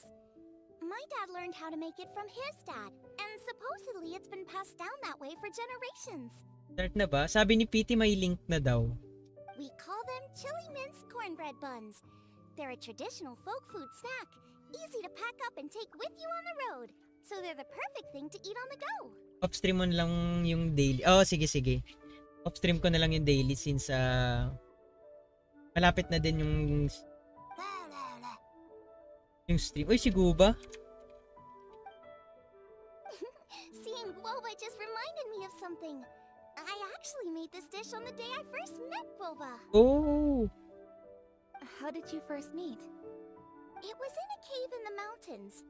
My dad learned how to make it from his dad, and supposedly it's been passed down that way for generations. Start na ba? Sabi ni Pity may link na daw. We call them chili minced cornbread buns. They're a traditional folk food snack, easy to pack up and take with you on the road. So they're the perfect thing to eat on the go. Off-stream mo na lang yung daily. Oh, sige, sige. Off-stream ko na lang yung daily since malapit na din yung stream. Uy, si Guba. Seeing Guoba just reminded me of something. I actually made this dish on the day I first met Guoba. Oh. How did you first meet? It was in a cave in the mountains.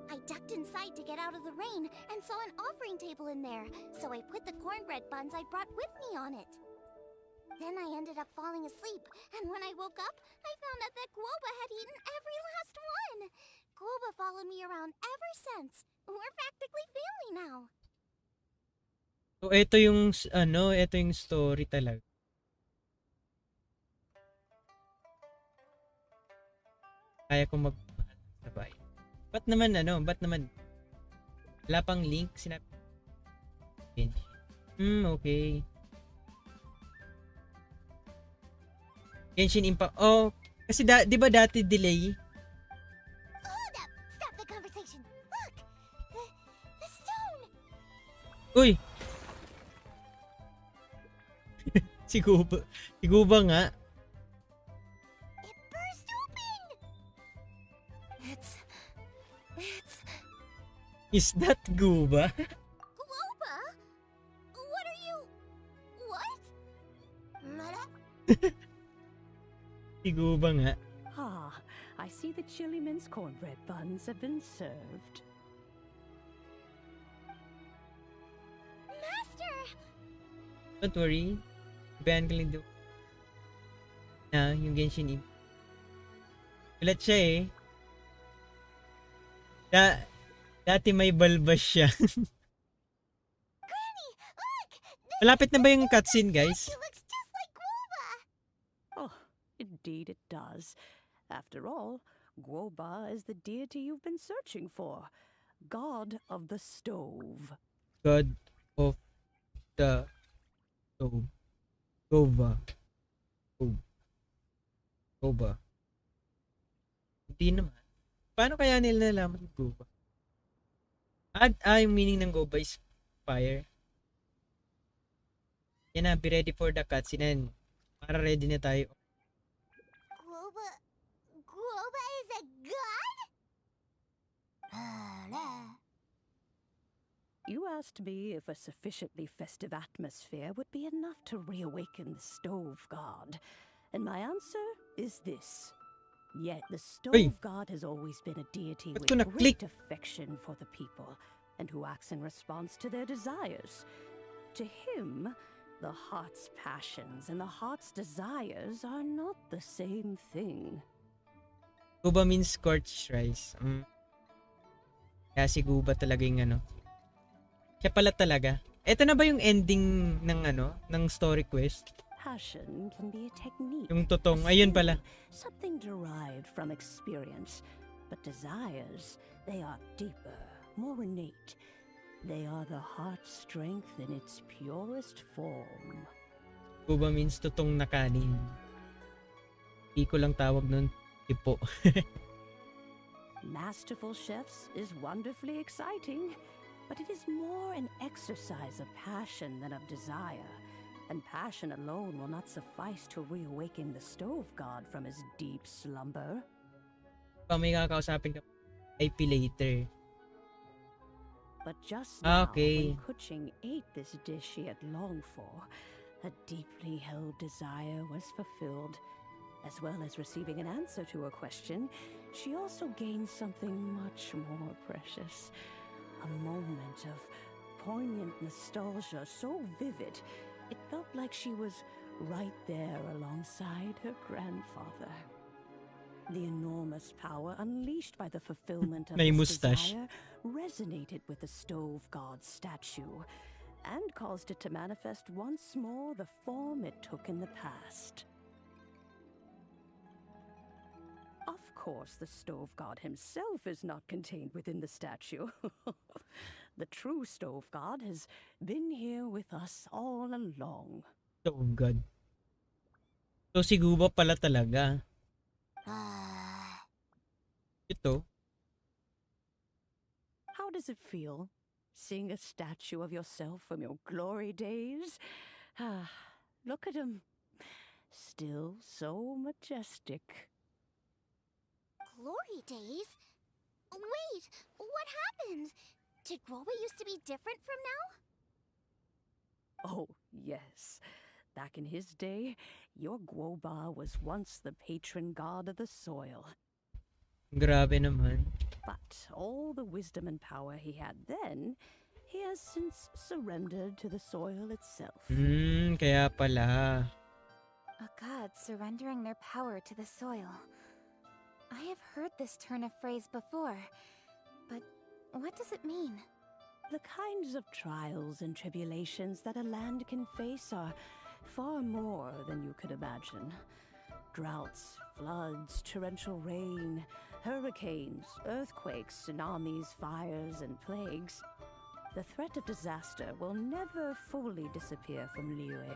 I ducked inside to get out of the rain and saw an offering table in there, so I put the cornbread buns I brought with me on it. Then I ended up falling asleep, and when I woke up, I found out that Guoba had eaten every last one. Guoba followed me around ever since. We're practically family now. So, ito yung story talaga. Kaya ko mag-sabay. Ba't naman wala pang link, sinabi. Okay. Genshin Impact. Oh, kasi di ba dati delay? Hold up! Stop the conversation! Look! The stone! Uy! Si Guba nga. It burst open! Is that Guba? Guoba? What are you... What? Si Guba nga. Ah, I see the chili mince cornbread buns have been served. Master! Don't worry. Ban ko lang do. Yung Genshin Impact. Ulat siya eh. Dati may balbas siya. Granny, look! Malapit na ba yung cutscene, guys? It looks just like Guoba! Oh, indeed it does. After all, Guoba is the deity you've been searching for. God of the stove. God of the stove. Guba. Hindi naman. Paano kaya nila nalaman yung Guba? Yung meaning ng Guba is fire. Yan na, be ready for the cutscene. Para ready na tayo. Guoba is a god? You asked me if a sufficiently festive atmosphere would be enough to reawaken the stove god. And my answer is this. Yet the stove god has always been a deity with great affection for the people, and who acts in response to their desires. To him, the heart's passions and the heart's desires are not the same thing. Guba means scorched rice. Kaya si Guba talaga yung Siya pala talaga. Ito na ba yung ending ng story quest? Passion can be a technique. Yung totong, ayun pala. Something derived from experience. But desires, they are deeper, more innate. They are the heart's strength in its purest form. Guba means totong na kanin. Hindi ko lang tawag nun tipo. Masterful chefs is wonderfully exciting, but it is more an exercise of passion than of desire. And passion alone will not suffice to reawaken the stove god from his deep slumber. May kakausapin ka IP later. But just now, when Kuching ate this dish she had longed for, a deeply held desire was fulfilled. As well as receiving an answer to her question, she also gained something much more precious. A moment of poignant nostalgia so vivid, it felt like she was right there alongside her grandfather. The enormous power unleashed by the fulfillment of May this mustache. desire resonated with the stove god's statue and caused it to manifest once more the form it took in the past. Of course, the stove god himself is not contained within the statue. The true stove god has been here with us all along. Oh God. So si Guba pala talaga. Ito. How does it feel, seeing a statue of yourself from your glory days? Look at him. Still so majestic. Glory days? Wait, what happened? Did Groba used to be different from now? Oh, yes. Back in his day, your Guoba was once the patron god of the soil. Grabe naman. But all the wisdom and power he had then, he has since surrendered to the soil itself. Kaya pala. A god surrendering their power to the soil. I have heard this turn of phrase before, but what does it mean? The kinds of trials and tribulations that a land can face are far more than you could imagine. Droughts, floods, torrential rain, hurricanes, earthquakes, tsunamis, fires, and plagues. The threat of disaster will never fully disappear from Liyue.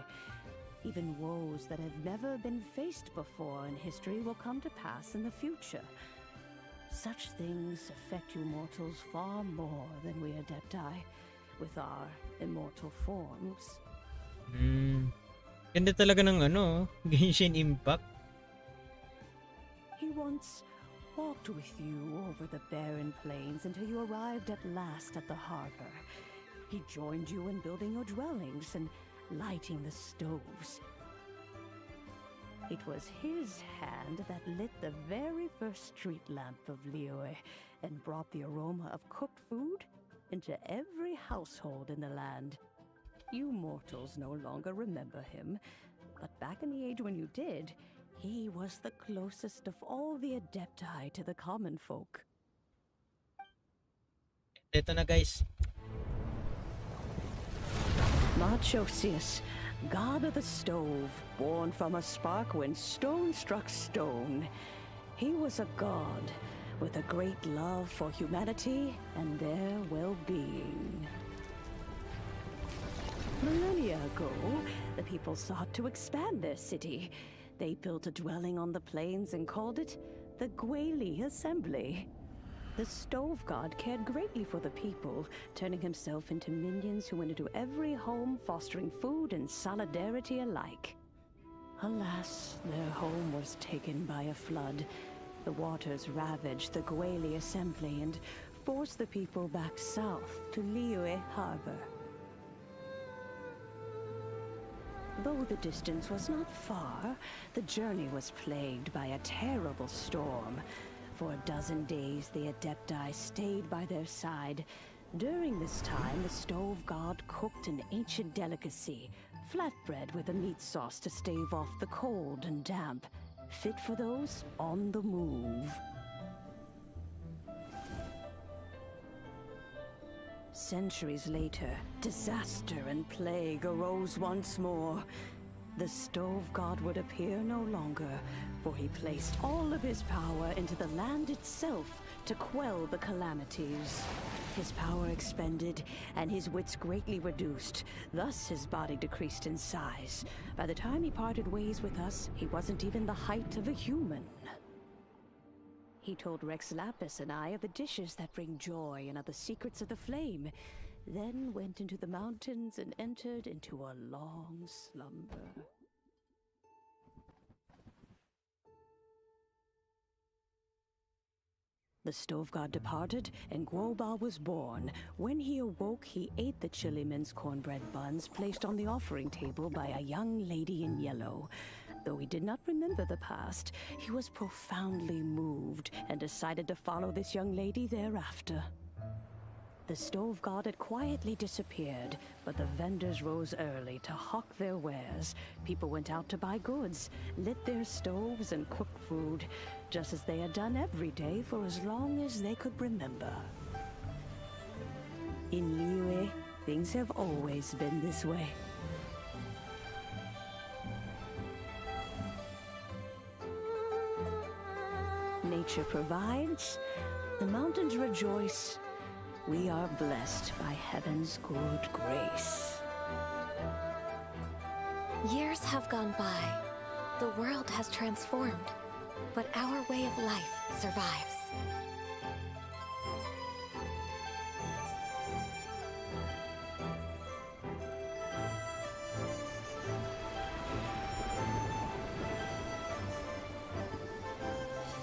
Even woes that have never been faced before in history will come to pass in the future. Such things affect you mortals far more than we Adepti, with our immortal forms. Ganda talaga ng Genshin Impact. He once walked with you over the barren plains until you arrived at last at the harbor. He joined you in building your dwellings and lighting the stoves. It was his hand that lit the very first street lamp of Liyue and brought the aroma of cooked food into every household in the land. You mortals no longer remember him, but back in the age when you did, he was the closest of all the Adepti to the common folk. Ito na guys. Marchosius, god of the stove, born from a spark when stone struck stone. He was a god with a great love for humanity and their well-being. Millennia ago, the people sought to expand their city. They built a dwelling on the plains and called it the Guili Assembly. The stove god cared greatly for the people, turning himself into minions who went into every home, fostering food and solidarity alike. Alas, their home was taken by a flood. The waters ravaged the Guili Assembly and forced the people back south to Liyue Harbor. Though the distance was not far, the journey was plagued by a terrible storm. For a dozen days, the Adepti stayed by their side. During this time, the stove god cooked an ancient delicacy, flatbread with a meat sauce to stave off the cold and damp, fit for those on the move. Centuries later, disaster and plague arose once more. The stove god would appear no longer, for he placed all of his power into the land itself to quell the calamities. His power expended, and his wits greatly reduced. Thus his body decreased in size. By the time he parted ways with us, he wasn't even the height of a human. He told Rex Lapis and I of the dishes that bring joy and of the secrets of the flame, then went into the mountains and entered into a long slumber. The stove god departed, and Guoba was born. When he awoke, he ate the chiliman's cornbread buns placed on the offering table by a young lady in yellow. Though he did not remember the past, he was profoundly moved and decided to follow this young lady thereafter. The stove god had quietly disappeared, but the vendors rose early to hawk their wares. People went out to buy goods, lit their stoves, and cooked food, just as they had done every day for as long as they could remember. In Liyue, things have always been this way. Nature provides, the mountains rejoice. We are blessed by heaven's good grace. Years have gone by. The world has transformed, but our way of life survives.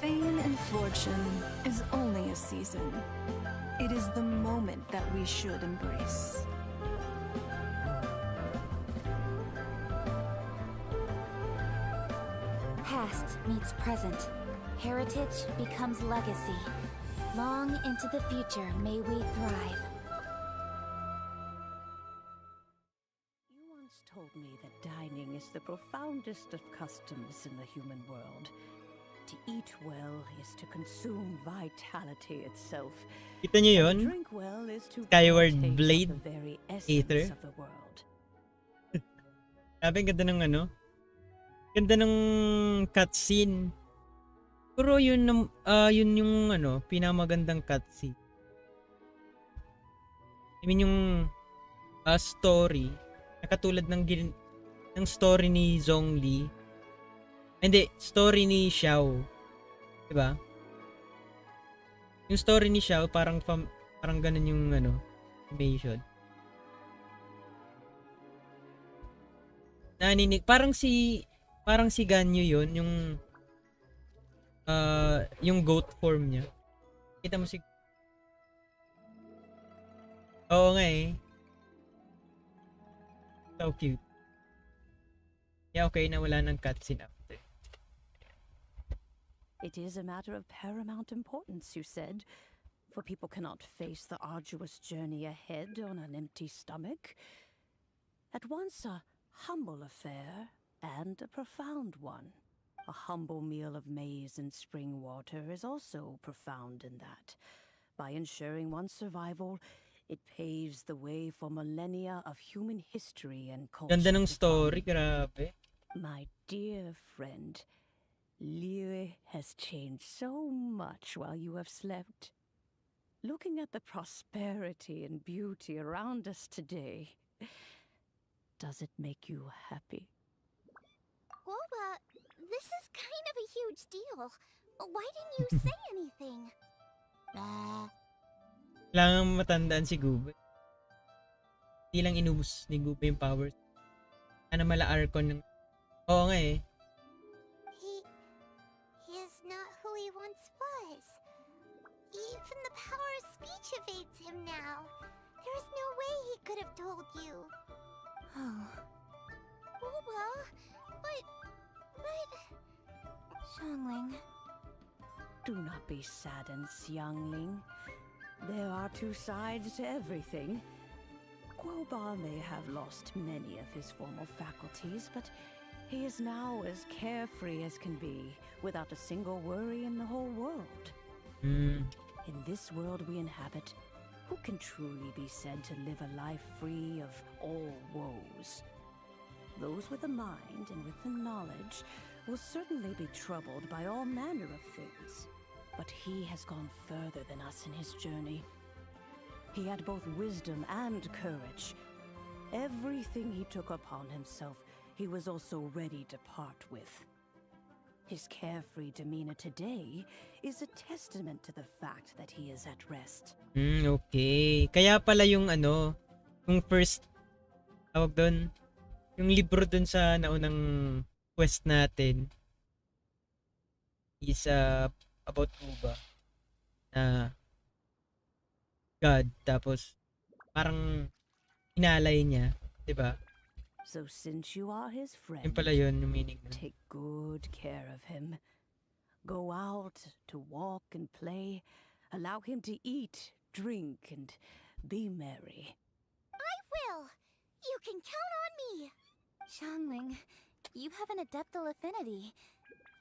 Fame and fortune is only a season. It is the moment that we should embrace. Past meets present. Heritage becomes legacy. Long into the future may we thrive. You once told me that dining is the profoundest of customs in the human world. To eat well is to consume vitality itself. Kita nyo yun? To drink well is to Skyward partake of Blade the very Aether. essence of the world. Sabi, ganda ng ano? Ganda ng cutscene. Pero yun yung ano, pinamagandang cutscene. I mean yung story, nakatulad ng story ni Zhongli. Hindi, story ni Xiao. Diba? Yung story ni Xiao, parang ganun yung ano, animation. Naninig, parang si Ganyu yun, yung goat form niya. Kita mo si... Oo nga eh. So cute. Yeah, okay na wala ng cutscene after. It is a matter of paramount importance, you said, for people cannot face the arduous journey ahead on an empty stomach. At once a humble affair and a profound one. A humble meal of maize and spring water is also profound in that. By ensuring one's survival, it paves the way for millennia of human history and culture. Ganda ng story, grabe. My dear friend, Liyue has changed so much while you have slept. Looking at the prosperity and beauty around us today, does it make you happy? Well, this is kind of a huge deal. Why didn't you say anything? Kailangan matandaan si Gooba. Hindi lang inubos ni Gooba yung powers. Sana mala ARCHON ng... Oo nga eh. He is not who he once was. Even the power of speech evades him now. There is no way he could have told you. Oh, Well, but... Xiangling. Do not be saddened, Xiangling. There are two sides to everything. Guoba may have lost many of his former faculties, but he is now as carefree as can be, without a single worry in the whole world. In this world we inhabit, who can truly be said to live a life free of all woes? Those with a mind and with the knowledge will certainly be troubled by all manner of things. But he has gone further than us in his journey. He had both wisdom and courage. Everything he took upon himself, he was also ready to part with. His carefree demeanor today is a testament to the fact that he is at rest. Okay. Kaya pala yung ano, yung first, tawag doon, yung libro doon sa naunang quest natin is about Cuba na God, tapos parang inalay niya, 'di ba? So since you are his friend, Yun pala yun, yung meaning nun. take good care of him. Go out to walk and play. Allow him to eat, drink, and be merry. I will. You can count on me. Xiangling, you have an adeptal affinity.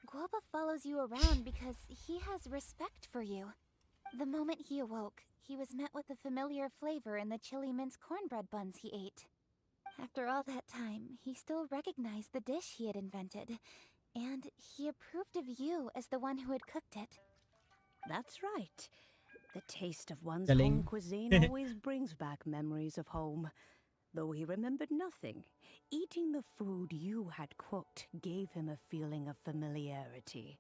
Guoba follows you around because he has respect for you. The moment he awoke, he was met with the familiar flavor in the chili mince cornbread buns he ate. After all that time, he still recognized the dish he had invented, and he approved of you as the one who had cooked it. That's right. The taste of one's Galing. home cuisine always brings back memories of home. Though he remembered nothing, eating the food you had cooked gave him a feeling of familiarity.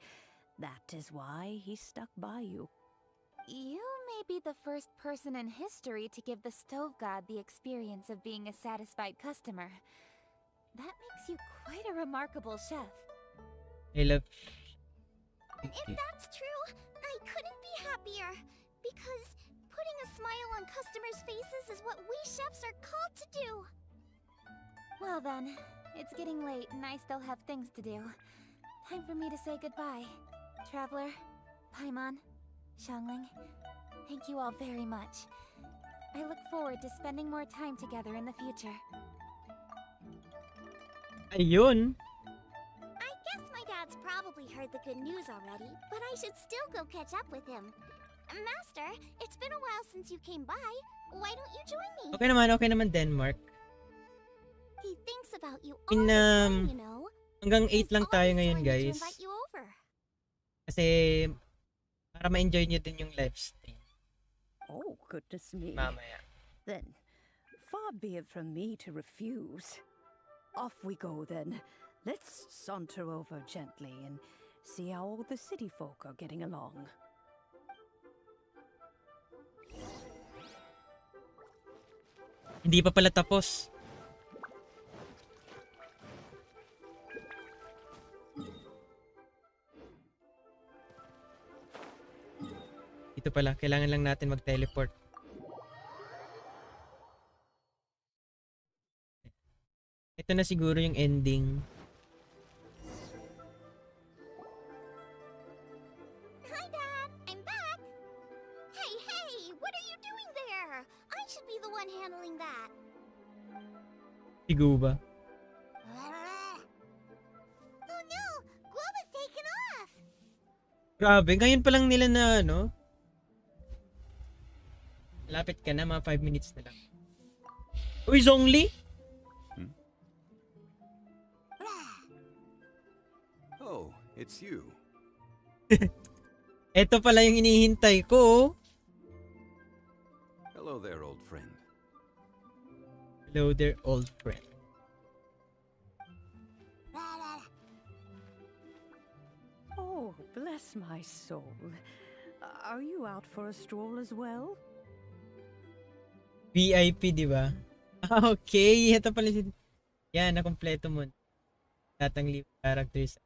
That is why he stuck by you. You may be the first person in history to give the stove god the experience of being a satisfied customer. That makes you quite a remarkable chef. I love... If that's true, I couldn't be happier. Because putting a smile on customers' faces is what we chefs are called to do. Well then, it's getting late and I still have things to do. Time for me to say goodbye. Traveler, Paimon, Xiangling, thank you all very much. I look forward to spending more time together in the future. Ayun! I guess my dad's probably heard the good news already, but I should still go catch up with him. Master, it's been a while since you came by. Why don't you join me? Okay naman Denmark. He thinks about you all In, the time, you know. Hanggang 8 He's lang tayo always ngayon, wanted to guys. invite you over. Kasi, para ma-enjoy nyo din yung live stream. Oh, goodness me. Mamaya. Then, far be it from me to refuse. Off we go then. Let's saunter over gently and see how all the city folk are getting along. Hindi pa pala tapos. Dito pala, kailangan lang natin mag-teleport. Ito na siguro yung ending. Hi, Dad. I'm back. Hey, what are you doing there? I should be the one handling that. Sigo ba? Oh no, Guoba's taken off. Grabe, ngayon pa lang nila na ano. Lapit ka na, mga 5 minutes na lang. Uy, Zhongli! Oh, it's you. Ito pala yung inihintay ko. Hello there, old friend. Hello there, old friend. Oh, bless my soul. Are you out for a stroll as well? VIP, di ba? Okay, ito pala si... Yan, nakompleto mo. Tatang live characters.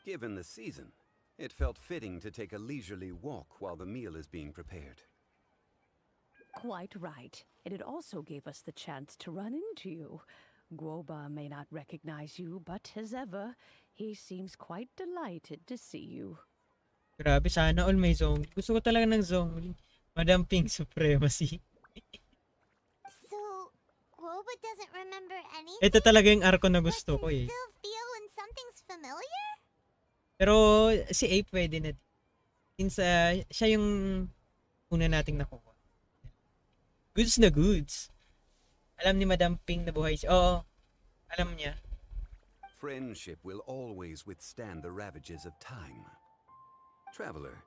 Given the season, it felt fitting to take a leisurely walk while the meal is being prepared. Quite right. And it also gave us the chance to run into you. Guoba may not recognize you, but as ever, he seems quite delighted to see you. Grabe, sana all may Zhongli. Gusto ko talaga ng Zhongli. Madam Pink Supremacy. So, Guoba doesn't remember anything? Ito talaga yung ARCHON na gusto ko eh. Still feel when something's familiar? Pero si A pwede na. Since siya yung una nating nakuha. Goods na goods. Alam ni Madam Ping na buhay siya. Oo, alam niya. Friendship will always withstand the ravages of time. Traveler,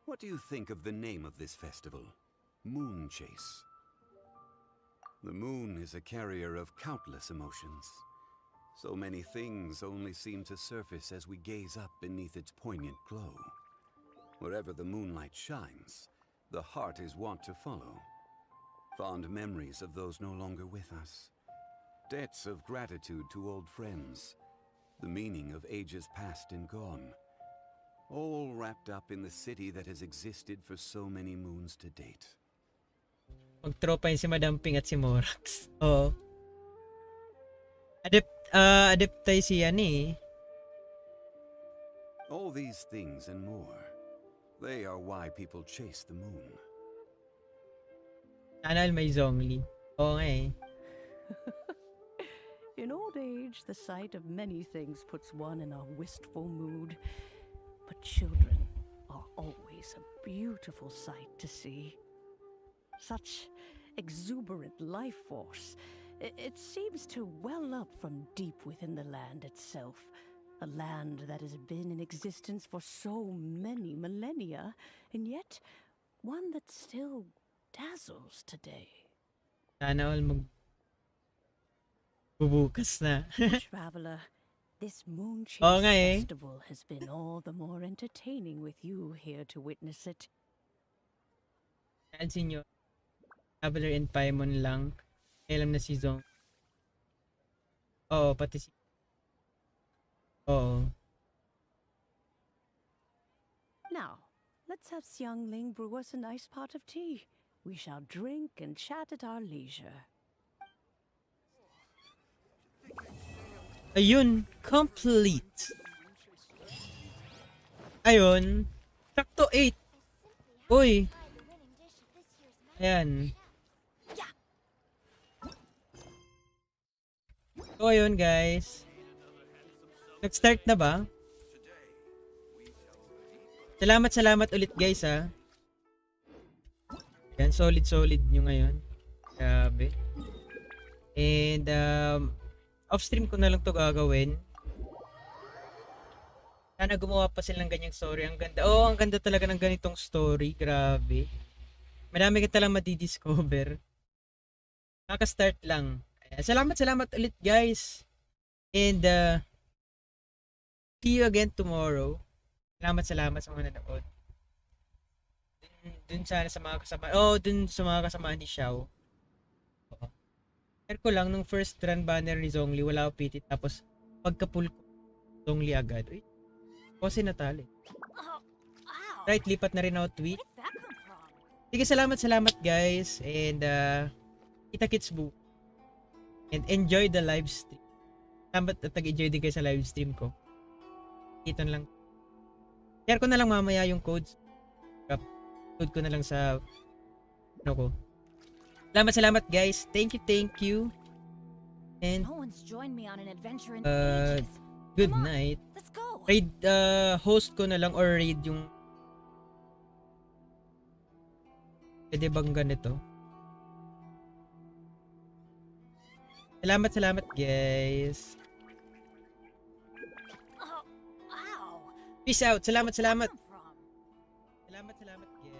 what do you think of the name of this festival? Moon Chase. The moon is a carrier of countless emotions. So many things only seem to surface as we gaze up beneath its poignant glow. Wherever the moonlight shines, the heart is wont to follow. Fond memories of those no longer with us. Debts of gratitude to old friends. The meaning of ages past and gone. All wrapped up in the city that has existed for so many moons to date. Magtropa yun si Madam Ping at si Morax. Oo. Adeptay si yan eh. All these things and more, they are why people chase the moon. Sana all may Zhongli. Oo nga eh. In old age, the sight of many things puts one in a wistful mood. But children are always a beautiful sight to see. Such exuberant life force. It seems to well up from deep within the land itself. A land that has been in existence for so many millennia, and yet one that still dazzles today. Sana all bubukas na. Traveler, this Moonchase Oo nga eh. festival has been all the more entertaining with you here to witness it. Pansin nyo, Traveler and Paimon lang. Alam na si Zong. Oo, pati si... Oo. Now, let's have Xiangling brew us a nice pot of tea. We shall drink and chat at our leisure. Ayun, complete. Ayun, sakto 8. Uy. Ayan. So ayun guys. Nag-start na ba? Salamat ulit guys ha. Yan, solid nyo ngayon. Grabe. And off stream ko na lang to gagawin. Sana gumawa pa sila ng ganyang story. Ang ganda. Oh, ang ganda talaga ng ganitong story. Grabe. Marami ka talang madi-discover. Nakaka-start lang. Ayan. Salamat ulit guys. And see you again tomorrow. Salamat sa mga nanood. Dun sana sa mga kasama. Dun sa mga kasama ni Xiao. Share ko lang nung first run banner ni Zhongli, wala ako PT. Tapos pagka-pull ko, Zhongli agad. Uy, kasi natali. Right, lipat na rin ako tweet. Sige, salamat guys. And kita-kits bu. And enjoy the live stream. Salamat at nag-enjoy din kayo sa live stream ko. Iton lang. Share ko na lang mamaya yung codes. Code ko na lang sa ano ko. Salamat guys. Thank you. And No one's joined me on an adventure in ages. good night. Let's go. Raid host ko na lang or raid yung pwede bang ganito? Salamat guys. Peace out. Salamat. Salamat guys.